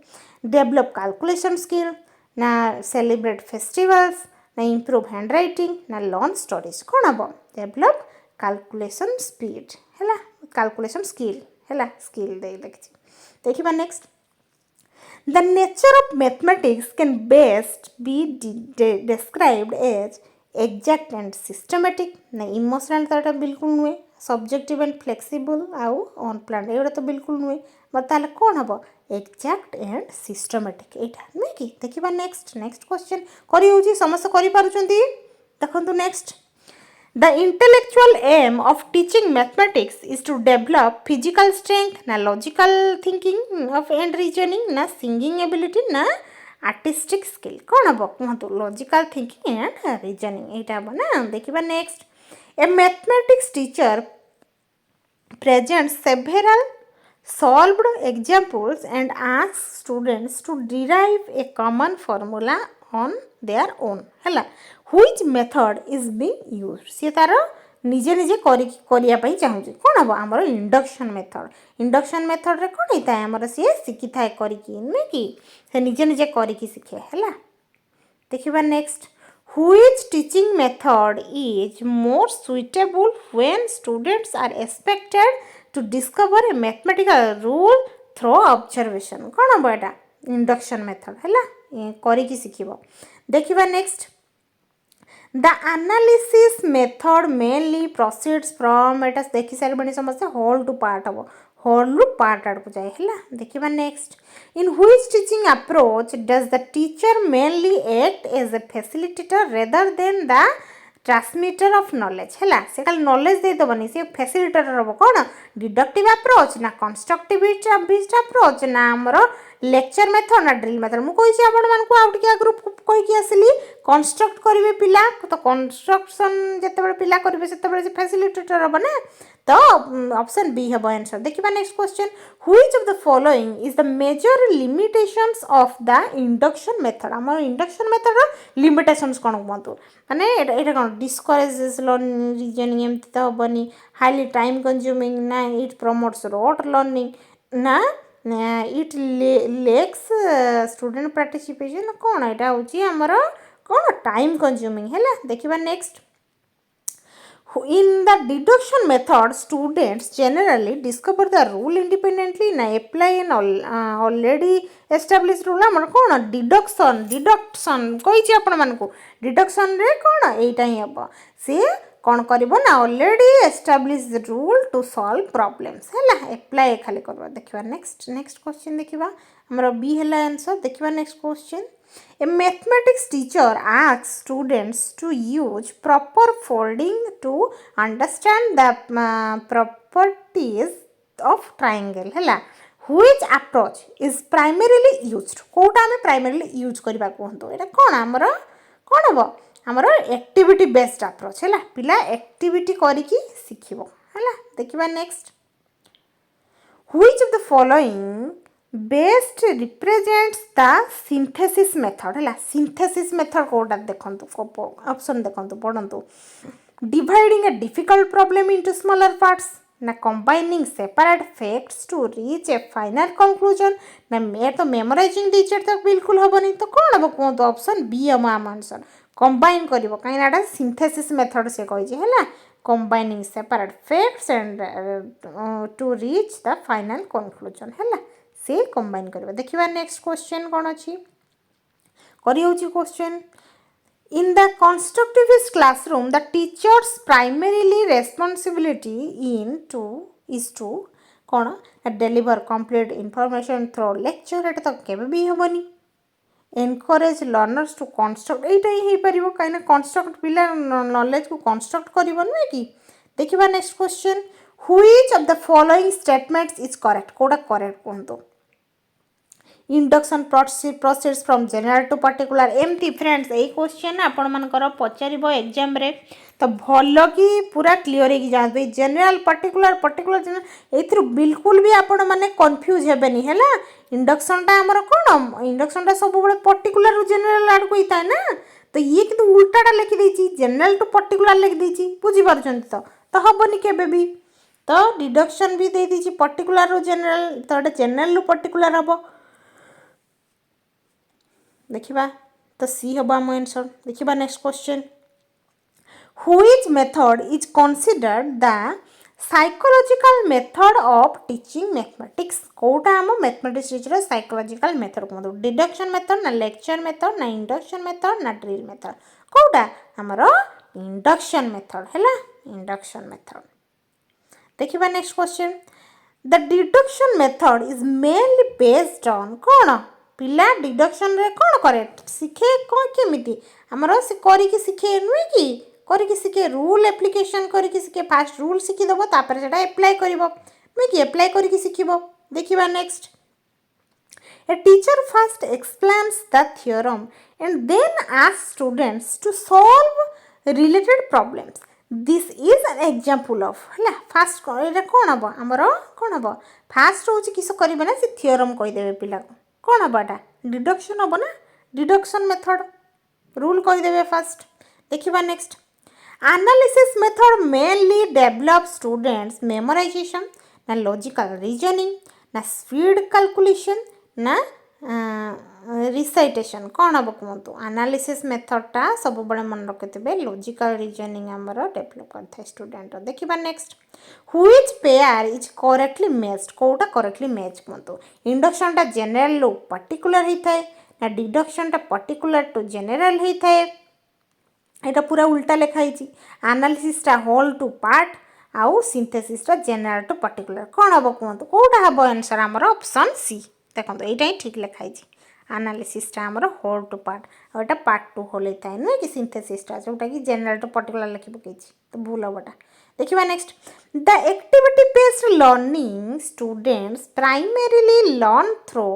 develop calculation skill ना celebrate festivals ना improve handwriting ना learn stories कौन हबो develop calculation speed है calculation skill है skill दे देखिबा next the nature of mathematics can best be described as exact and systematic ना emotional तो बिल्कुल नुए subjective and flexible आउ unplanned एटा तो बिल्कुल नुए बताले कौन हबो exact and systematic एटा नुए कि देखिबा next question करि होची समस्त करि पारुचंती देखंतु next The intellectual aim of teaching mathematics is to develop physical strength, na logical thinking of and reasoning, na singing ability, na artistic skill. कौन हबो कहतु logical thinking and reasoning एटा हबो ना देखिबा next a mathematics teacher presents several solved examples and asks students to derive a common formula on their own है which method is being used सी तार निजे निजे करिया पई चाहूची कोन हबो हमर इंडक्शन मेथड रे कोन हिता हमर सी सिखि थाए करिकी नै कि से निजे निजे करिकी सिखे हैला देखिबा next which teaching method is more suitable when students are expected to discover a mathematical rule through observation कोन हबो एटा इंडक्शन मेथड हैला करिकी सिखिबो देखिबा next The analysis method mainly proceeds from एटा देखि सारि बणी समस्या whole to part हबो whole ru part आड़ को जाय हैला देखिबा next in which teaching approach does the teacher mainly act as a facilitator rather than the transmitter of knowledge हैला से खाली knowledge दे दबनी से facilitator हबो कोन deductive approach ना constructivist approach ना हमरो लेक्चर मेथड ना ड्रिल मेथड मु कहि छी आपण मान को आउट के ग्रुप कहि कि आसली कंस्ट्रक्ट करिवे पिला तो कंस्ट्रक्शन जते बळे पिला करिवे सेते बळे फैसिलिटेटर हबो ना तो ऑप्शन बी हबो आंसर देखिबा next question which of the following is the major limitations of the induction method हमर इंडक्शन मेथड लिमिटेशंस कोन कहंतु माने एटा कोन डिस्करेजेस लर्निंग रीजनिंग एमति तो हबनी हाईली टाइम कंज्यूमिंग ना इट प्रमोट्स रोट लर्निंग ना इट लेक्स स्टूडेंट पार्टिसिपेशन कौन एटा होची हमर कौन टाइम कंज्यूमिंग हैला देखिबा next in the deduction method students generally discover the rule independently na apply an already established rule हमर कौन डिडक्शन कहि छी आपण मान को डिडक्शन रे कौन एटा ही हबो से कौन करबो ना already established rule to solve problems हैला अप्लाई खाली करबा देखिबा नेक्स्ट क्वेश्चन देखिबा हमर बी हैला आंसर देखिबा next question a mathematics teacher asks students to use proper folding to understand the properties of triangle हैला which approach is primarily used कोटा में primarily यूज करबा कोहंतो एटा कोन हमर कोन हबो हमर एक्टिविटी बेस्ड अप्रोच हैला पिला एक्टिविटी करिकी सिखिबो हैला देखिबा next which of the following best represents the synthesis method है सिंथेसिस मेथड कोटा देखो ऑप्शन देखो पढ़ंतु dividing a difficult problem into smaller parts ना combining separate facts to reach a final conclusion ना मैं तो memorizing दीचे तो बिल्कुल हबनी तो कौन अब कौन तो ऑप्शन बी हम आंसर कंबाइन करिवो काई नाडा सिंथेसिस मेथड से कहि जे हैला combining separate facts and to reach the final conclusion हैला से कंबाइन करबा देखिबा नेक्स्ट क्वेश्चन कोन अछि करि होची question in the constructivist classroom the teacher's primarily responsibility is to cone deliver complete information through lecture एटा तो केबे भी हबनी encourage learners to construct Etah he परिबो काइना construct पिला knowledge को construct करिवो नै कि देखिबा next question which of the following statements is correct कोडा correct कोंतो induction process from general to particular एमती फ्रेंड्स यही क्वेश्चन आपण मानकर पचारिबो एग्जाम रे तो भलो कि पूरा क्लियर हो जाबे जनरल पर्टिकुलर पर्टिकुलर जनरल एथरु बिल्कुल भी आपण माने कंफ्यूज हेबेनी हैला इंडक्शन टा हमर कोन इंडक्शन टा सब बळे पर्टिकुलर रु जनरल आड को इता ना तो ये किंतु उल्टा टा लिखि देछि जनरल टू पर्टिकुलर लिखि देछि बुझि पारछन तो हबनी केबे भी तो डिडक्शन भी दे देछि पर्टिकुलर रु जनरल तो जनरल रु पर्टिकुलर हबो देखिबा तो सी हबा हम आंसर देखिबा next question which method is considered the psychological method of teaching mathematics कोटा हम मैथमेटिक्स टीचर साइकोलॉजिकल मेथड को डिडक्शन मेथड ना लेक्चर मेथड ना इंडक्शन मेथड ना ड्रिल मेथड कोटा हमरो इंडक्शन मेथड हैला इंडक्शन मेथड देखिबा next question the deduction method is mainly based on कोन पिला डिडक्शन रे कोन करे सिखे कोन केमिति हमरो से करी कि सिखे नुई कि करी कि सिखे रूल एप्लीकेशन करी कि सिखे फास्ट रूल सिखि दबो तापर सेटा अप्लाई करबो नुई कि अप्लाई करी कि सिखिबो देखिबा next a teacher first explains the theorem and then ask students to solve related problems this is an example of हला फास्ट एटा कोन हबो हमरो कोन हबो फास्ट होची किस करबे ना से थ्योरम कहि देबे पिला को कौन हबाटा डिडक्शन हम ना डिडक्शन मेथड रूल कहीदेवे फास्ट देखिबा next analysis method mainly develop students memorisation ना लॉजिकल रीजनिंग ना स्पीड कैलकुलेशन ना रिसाइटेशन कौन हम कहतु एनालिसिस मेथडटा सब बड़े मन रखिथे लॉजिकल रीजनिंग आमर डेवलप करता स्टूडेंट देखिबा next which pair is correctly matched कोटा करेक्टली मैच कहतु इंडक्शन टा जनरल लो पर्टिकुलर होता है ना डिडक्शन टा पर्टिकुलर टू जनरल होता है एटा पूरा उल्टा लिखा है एनालिसिस टा होल टू पार्ट आउ सिंथेसिस टा जनरल टू पर्टिकुलर कौन हम कहतु कोटा हम आंसर आमर ऑप्शन सी देखो एटा ही ठीक लिखा है एनालिसिस टा हमर होल टू पार्ट और एटा पार्ट टू होल होता है ना कि सिंथेसिस टा जोटा कि जनरल टू पर्टिकुलर लिखि पकई तो भूल हबटा देखिबा next the activity based learning students primarily learn through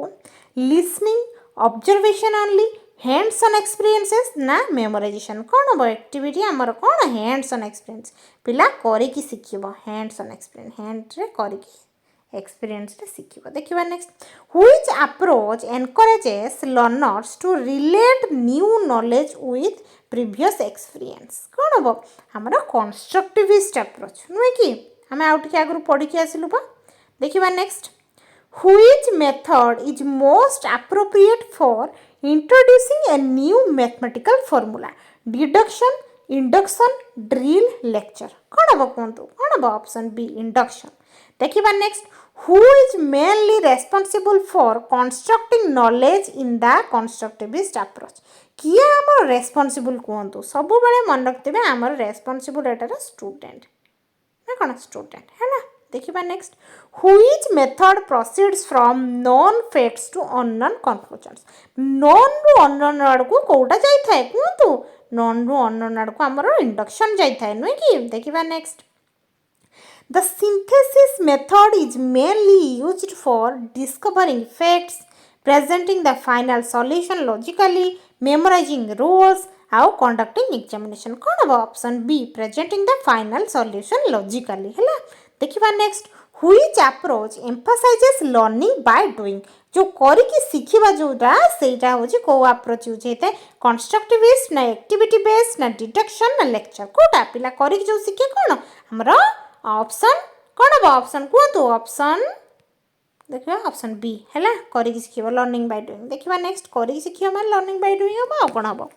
listening observation only hands on experiences ना मेमोराइजेशन कौन हम एक्टिविटी हमर कौन हैंड्स ऑन एक्सपीरियंस पिला करी कि सिखिबो हैंड्स ऑन एक्सपीरियंस हैंड रे करी कि एक्सपीरियंस रे सिखिबो देखिबा next which approach encourages learners to relate new knowledge with previous experience कौन हम हमरा कंस्ट्रक्टिविस्ट अप्रोच नुए कि हमें आउट के आगु पढ़ी के आसिलु बा देखिबा next which method is most appropriate for introducing a new mathematical formula deduction induction drill lecture कौन हम कहतु कौन हम ऑप्शन बी इंडक्शन देखिबा next who is mainly responsible for constructing knowledge in the constructivist approach किए हमर responsible कहतु सब बेले मन रखते हमर रेस्पॉन्सिबल एटार स्टूडेंट ना कौन स्टूडेंट है ना देखिबा next which method proceeds from known facts to unknown conclusions known ru unknown आड़ को कोटा जाई थाए कहतु known ru unknown आड़ को हमर इंडक्शन जाई थाए नुई कि देखिबा next The synthesis method is mainly used for discovering facts, presenting the final solution logically, memorizing rules, how conducting examination. कौन अब option B presenting the final solution logically है ना देखिबा next which approach emphasizes learning by doing जो करिकी शिखिबा जोटा सेटा होची को अप्रोच यूज होता है कंस्ट्रक्टिविस्ट ना एक्टिविटी बेस्ड ना डिडक्शन ना लेक्चर कोटा पिला करिकी जो शिखे कोन हमरा ऑप्शन कोन बा ऑप्शन को तो ऑप्शन देखिबा ऑप्शन बी हैला करिकी शिखिबा लर्निंग बाय डूइंग देखिबा नेक्स्ट करिकी शिखिबा मान लर्निंग बाय डूइंग हबा कोन हबा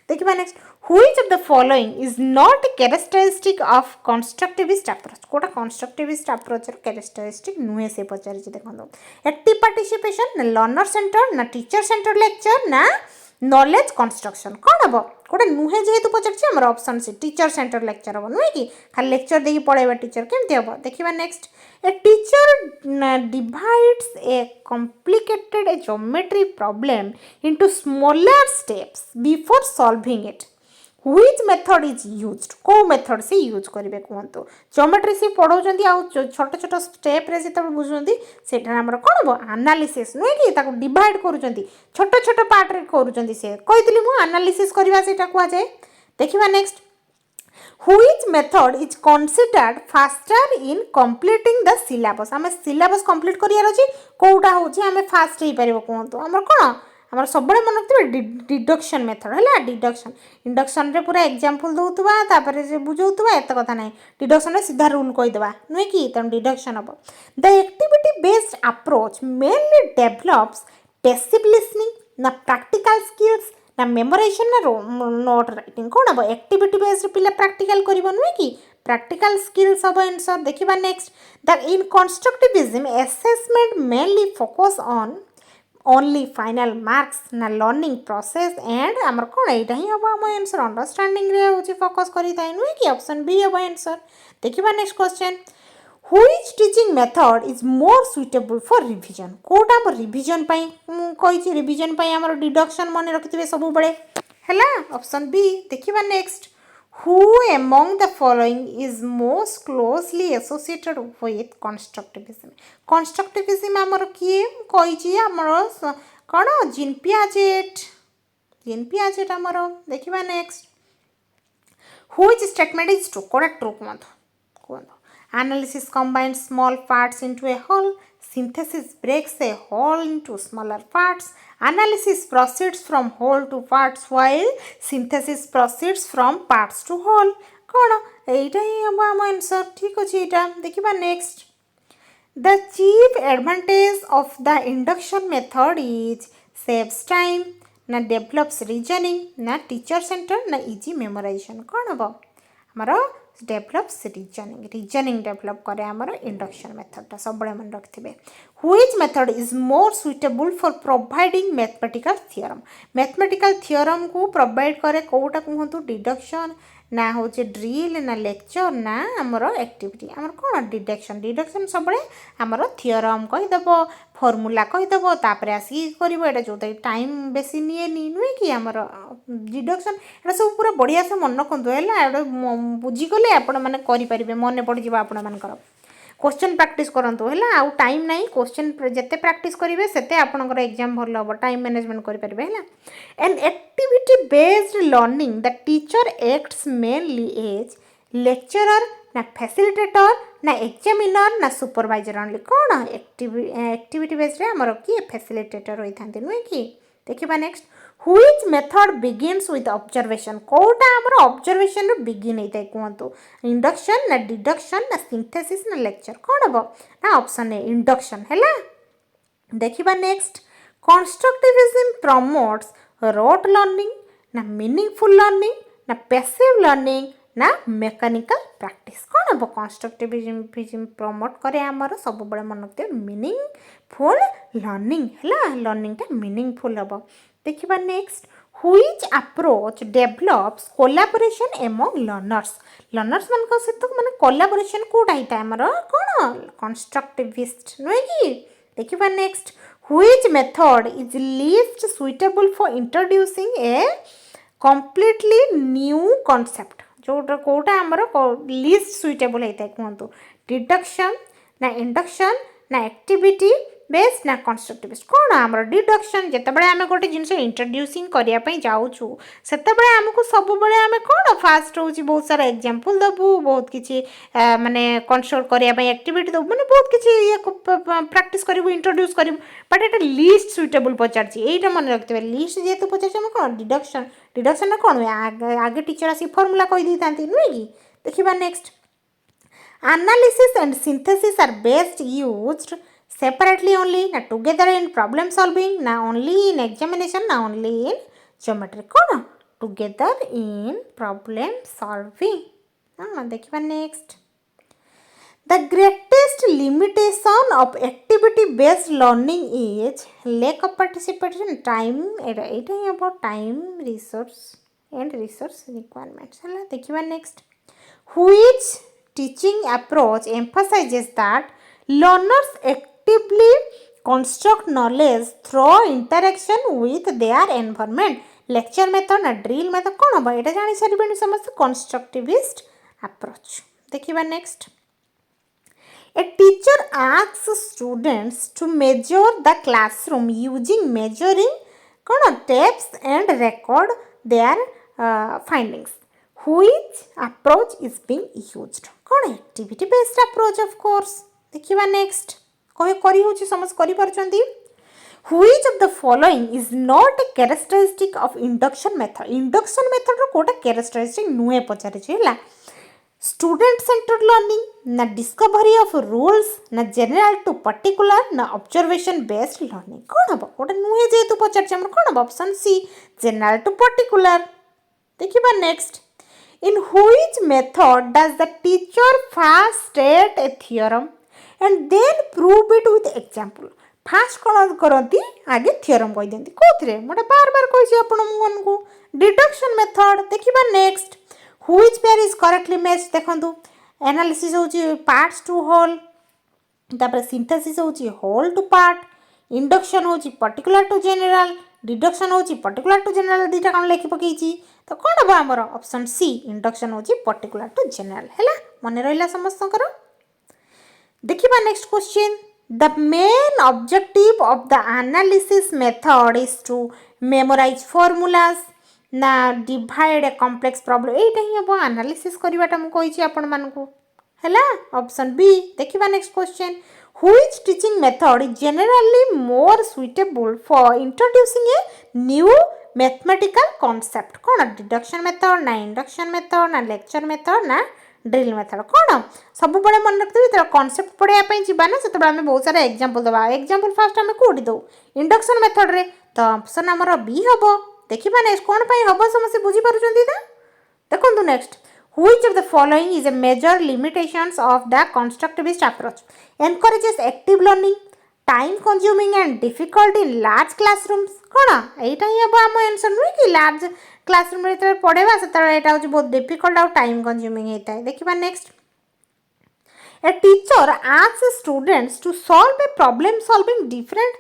देखिबा next which of the following is not characteristic of constructivist approach कोटा constructivist approach characteristic नुहे से पचारि छी देखंदो एक्टिव पार्टिसिपेशन ना लर्नर सेंटर ना टीचर सेंटर लेक्चर ना नॉलेज कंस्ट्रक्शन कोन हबो कोटा नुहे जेहेतु पचारि छी हमर ऑप्शन से टीचर सेंटर लेक्चर हबो नुहे की खाली लेक्चर देकी पढाइबा टीचर केमते हबो देखिबा next a teacher divides a complicated geometry problem into smaller steps before solving it which method is used को मेथड से यूज करिवे कोंतो ज्योमेट्री से पढौचंदी आ छोट छोट स्टेप रे से बुझुंदी सेटा हमर कोन बो एनालिसिस नुहे की ताको डिवाइड करूचंदी छोट छोट पार्ट रे करूचंदी से कहितली मु एनालिसिस करबा सेटा कुआ जाय देखिबा next which method is considered faster in completing the syllabus आमे syllabus complete करियार अछि कोउटा होछि आमे फास्ट हे परिबो कोंतो हमर कोन हमर सबले मन रखते डिडक्शन मेथड हैला डिडक्शन इंडक्शन रे पूरा एग्जांपल दोतबा तापर जे बुझौतबा एत कथा नै डिडक्शन रे सीधा रूल कहि देबा नै कि तम डिडक्शन हबो the activity based approach mainly develops passive listening ना प्रैक्टिकल स्किल्स ना मेमोराइजेशन ना नोट राइटिंग कोन हबो एक्टिविटी बेस्ड पिला प्रैक्टिकल करिवो नै कि प्रैक्टिकल स्किल्स हबो आंसर देखिबा next the in constructivism assessment mainly focus on only final marks ना लर्निंग प्रोसेस एंड हमर कोन एटा ही हबो हम आंसर अंडरस्टैंडिंग रे होची फोकस करी थाइ नै कि ऑप्शन बी हबो आंसर देखिबा next question which teaching method is more suitable for revision कोटा हम रिवीजन पई कहि छी रिवीजन पई हमर डिडक्शन माने रखितबे सब बळे हैला ऑप्शन बी देखिबा next who among the following is most closely associated with constructivism हमर की कहि छी हमर कोन जीन पियाजेट हमर देखिबा next which statement is true कोटा ट्रू कोन Analysis combines small parts into a whole. Synthesis breaks a whole into smaller parts. Analysis proceeds from whole to parts while synthesis proceeds from parts to whole. कौन एटा ही हम answer ठीक अछि एटा देखिबा next The chief advantage of the induction method is saves time ना develops reasoning ना teacher center ना easy memorization कौन हबो हमारा डेवलप्स रीजनिंग डेवलप करे हमर इंडक्शन मेथड सब बड़े मन रखथिबे which method is more suitable for providing mathematical theorem को प्रोवाइड करे कोटा कहंतु डिडक्शन ना होचे ड्रिल ना लेक्चर ना हमर एक्टिविटी हमर कोन डिडक्शन सब बड़े हमर थ्योरम कहि देबो फार्मूला कहि देबो तापर आसी करबो एटा जो टाइम बेसी निए नी नुई कि हमर डिडक्शन एटा सब पूरा बढ़िया से मन रखंतु हैला एटा बुझी गले आपण माने करि परिबे मने पड़ जिवो आपण मानकर क्वेश्चन प्रैक्टिस करंतु हैला आउ टाइम नाही क्वेश्चन जते प्रैक्टिस करिवे सेते आपनकर एग्जाम भल हो टाइम मैनेजमेंट करि परिबे हैला in activity based learning the teacher acts mainly as lecturer ना फैसिलिटेटर ना एग्जामिनर ना सुपरवाइजर ओनली कोन एक्टिविटी बेस्ड रे हमर की फैसिलिटेटर होई थांते नुई कि देखिबा next which method begins with observation कोटा हमर ऑब्जर्वेशन रो बिगिन हेतै कोंतो इंडक्शन ना डिडक्शन ना सिंथेसिस ना लेक्चर कोन हबो ना ऑप्शन ए इंडक्शन हैला देखिबा next constructivism promotes rote learning ना मीनिंगफुल लर्निंग ना पैसिव लर्निंग ना मैकेनिकल प्रैक्टिस कोन हबो कंस्ट्रक्टिविज्म प्रमोट करे हमर सब बळे मन रखते मीनिंगफुल लर्निंग हैला लर्निंग ता मीनिंगफुल हबो देखिबा next which approach develops collaboration among learners मान को से तो माने collaboration कोटा हिता हमर कोन कंस्ट्रक्टिविस्ट नय कि देखिबा next which method is least suitable for introducing a completely new concept जो कोटा हमर least suitable हिता कोंतो डिडक्शन ना इंडक्शन ना एक्टिविटी बेस्ट ना कंस्ट्रक्टिविस्ट कौन आम डिडक्शन जितेबाला आम गोटे जिन इंट्रोड्यूसिंग करने जाऊँ से आमको सब आम कौन फास्ट हो बहुत सारा एग्जांपल दबू बहुत किसी माने कंसोल करने एक्टिविटी दबू मैंने बहुत किसी ये प्रैक्टिस करूँ इंट्रोड्यूस करूँ बट ये लिस्ट सुइटेबल पचार मन रखते लिस्ट जेहतु पचार कौन डिडक्शन डिडक्शन कौन हुए आगे टीचर आसी फर्मुला कहीदे था नुहे कि देखा next analysis and synthesis are best used separately only na together in problem solving na only in examination na only in geometry कौन together in problem solving देखिबा next the greatest limitation of activity based learning is lack of participation time it about time resource and resource requirements है देखिबा next which teaching approach emphasizes that learners actively construct knowledge through interaction with their environment. Lecture method na drill method कौन हम ये जानी सारे समस्त constructivist approach. देखिए next. A teacher asks students to measure the classroom using measuring कौन tapes and record their findings. Which approach is being used? कौन activity based approach of course. देखिबा next कहे करी होची समझ करी परचंती which of the following is not a characteristic of induction method row Kota characteristic नुहे पचारे छिला student centered learning ना discovery of rules ना general to particular ना observation based learning कौन हबो कोटा नुहे जेतु पचार छ हमर कौन हबो option C general to particular. देखिबा next in which method does the teacher first state a theorem and then prove it with example? First कौन करती आगे theorem कही देंती कोथरे मोटे बार बार कही आपण को deduction method. देखिबा next which pair is correctly matched देखंतु analysis होची parts to whole तापर synthesis होची whole to part induction होची particular to general डिडक्शन होची पर्टिकुलर टू जनरल दीटा कौन लिखि पकईची तो कौन हम आमर ऑप्शन सी इंडक्शन होची पर्टिकुलर टू जनरल हैला मन रहिला समस्त कर. देखिबा next question the main objective of the analysis method is to memorise formulas ना डिवाइड ए कॉम्प्लेक्स प्रॉब्लम एटा ही हम एनालिसिस करबाटा हम कहिची आपण मानकू हैला ऑप्शन बी. देखिबा next question which teaching method is generally more suitable for introducing a new mathematical concept? कौन deduction method ना induction method ना lecture method ना drill method कौन सब बड़े मन रखते हैं कॉन्सेप्ट पढ़ाया पे जीवा ना से आम बहुत सारा एग्जांपल दबा एग्जांपल फास्ट आम कोठी दो इंडक्शन मेथड रे तो ऑप्शन हमर बी हबो. देखिबा नेक्स्ट कौन पई हबो समस्त बुझी पारुचंती ता देखंतु next which of the following is a major limitations of the constructivist approach? Encourages active learning, time consuming and difficult in large classrooms. कौन एटा ही अब आम आंसर नुहे कि लार्ज क्लासरूम रे त पढ़ेबा से त एटा होची बहुत डिफिकल्ट और टाइम कंज्यूमिंग हेता है. देखिबा next a teacher asks students to solve a problem solving different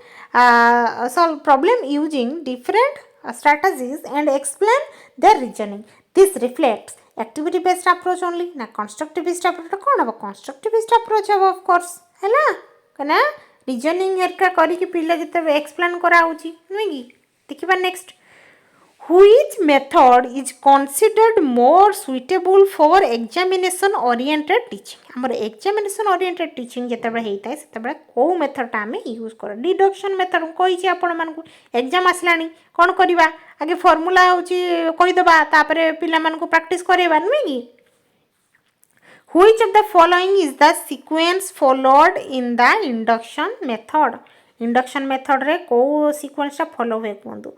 solve problem using different strategies and explain their reasoning. This reflects activity based approach only ना constructivist approach कौन हम constructivist approach हम of course हैला कना reasoning हेरका करी कि पिला जिते explain करा होची नुहे कि. देखिबा next which method is considered more suitable for examination oriented teaching? हमर examination oriented teaching जेतेबे हेइता सेतेबे को मेथड ता हमें यूज कर डिडक्शन मेथड कहि छी आपण मानकू एग्जाम आसलानी कोन करबा आगे फार्मूला होची कहि दबा तापरे पिला मानकू प्रैक्टिस करेबा नुहे कि. which of the following is the sequence followed in the induction method? Induction method रे को सीक्वेंस टा फॉलो हुए कहंतु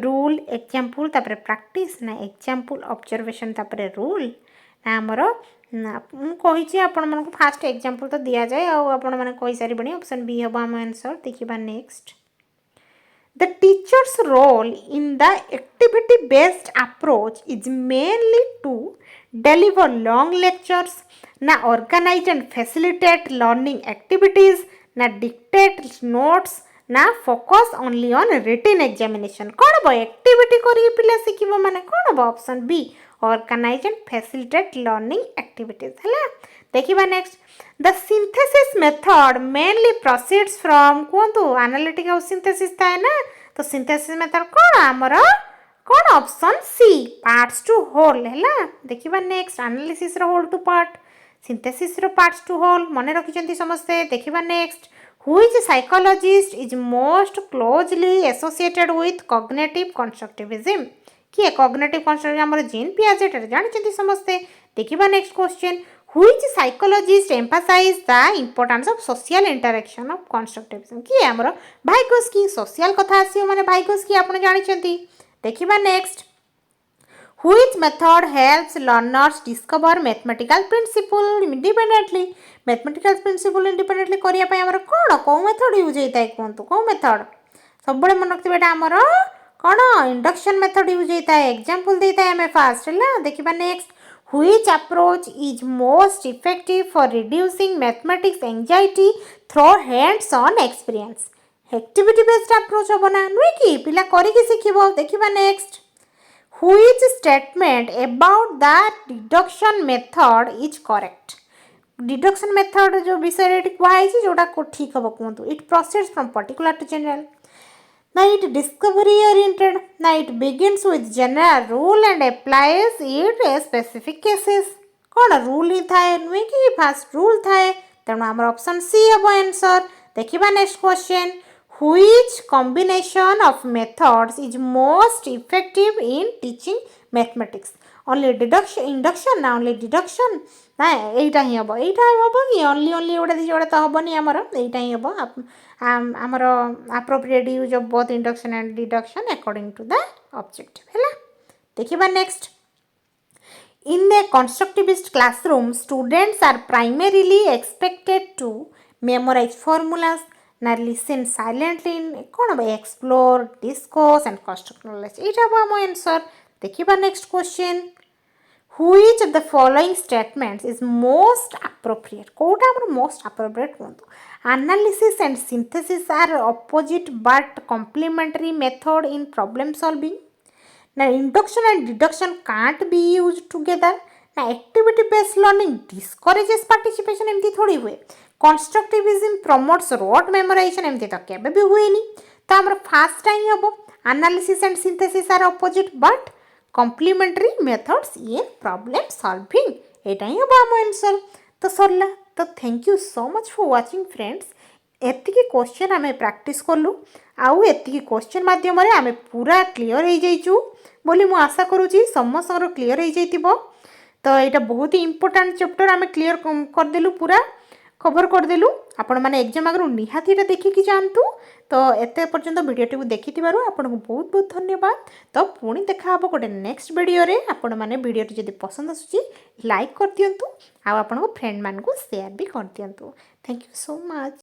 रूल एग्जांपल तापर प्रैक्टिस ना एग्जांपल ऑब्जर्वेशन तापर रूल ना हमर कहि छी आपण मन को फास्ट एग्जांपल तो दिया जाए आ आपण मन कहि सारी बणी ऑप्शन बी हबा हम आंसर. देखिबा next the teacher's role in the activity based approach is mainly to deliver long lectures na organize and facilitate learning activities ना dictate notes ना focus only on written examination कौन हम activity करी पिला शिखिबो माने कौन हम option B organise and facilitate learning activities हला देखिबा next the synthesis method mainly proceeds from कोंतु एनालिटिकल सिंथेसिस थाए ना तो सिंथेसिस मेथड कौन हमर कौन option C parts to whole है देखिबा नेक्स्ट एनालिसिस रो होल टू पार्ट सिंथेसिस रो पार्ट्स टू होल मने रखिचंती समस्ते देखिबा next which psychologist is most closely associated with cognitive constructivism किए cognitive constructivism हमर जीन पियाजेट जानिचंती समस्ते देखिबा next question which psychologist emphasize the importance of social interaction of constructivism किए हमर भाइगोस्की सोशल कथा आसी माने भाइगोस्की आपण जानिचंती देखिबा next which method helps learners discover mathematical principle independently mathematical principle independently करिया पय हमर कोन को मेथड यूज हेताय कोंतु को मेथड सब बडे मन रखते बेटा हमर कोन इंडक्शन मेथड यूज हेताय एग्जांपल देताय हमें फास्ट हला देखिबा next which approach is most effective for reducing mathematics anxiety through hands on experience activity based approach होबना नुई की पिला करी की सिखिबो देखिबा next which statement about the deduction method is correct deduction method जो विषय रे कहै छी जोटा को ठीक हबो कोंतु it proceeds from particular to general now it discovery oriented now it begins with general rule and applies it in specific cases कोन रूल ही थाए नुई की फर्स्ट रूल थाए तनो हमर ऑप्शन सी हबो आंसर देखिबा next question which combination of methods is most effective in teaching mathematics only deduction induction ना only deduction ना एटा ही हबो कि only ओडा दिस ओडा तो हबोनी हमर एटा ही हबो हमर appropriate use of both induction and deduction according to the objective हैला देखिबा next in a constructivist classroom students are primarily expected to memorize formulas ना listen silently कौन explore discuss and construct knowledge एटा बा मो आंसर देखिबा next question which of the following statements is most appropriate कोटा हमर most appropriate कोंतु analysis and synthesis are opposite but complementary method in problem solving now induction and deduction can't be used together now activity based learning discourages participation एमती थोड़ी हुए constructivism promotes rote memorization एमती तो केबे भी हुएनी तो हमर fast time हबो analysis and synthesis are opposite but complementary methods in problem solving एटा ही हबो हम आंसर तो सरला तो thank you so much for watching friends एतिकी क्वेश्चन आमे प्रैक्टिस करलु आउ एतिकी क्वेश्चन माध्यम रे आमे पूरा क्लियर हो जाइचू बोली मु आशा करूची समस्त क्लियर हो जाइतिबो तो एटा बहुत ही इंपोर्टेंट चैप्टर आमे क्लियर कर देलु पूरा कवर करदेलु आपण माने एग्जाम आगु निहाती देखिकी जानतु तो एते पर्यंत वीडियोटी को देखिथिबारु आपण को बहुत बहुत धन्यवाद तो पुणी देखा हबो गोटे नेक्स्ट वीडियो रे आपण माने वीडियोटी जदी पसंद आसुची लाइक कर दियंतु आ आपण को फ्रेंड मान को शेयर भी कर दियंतु थैंक यू सो मच।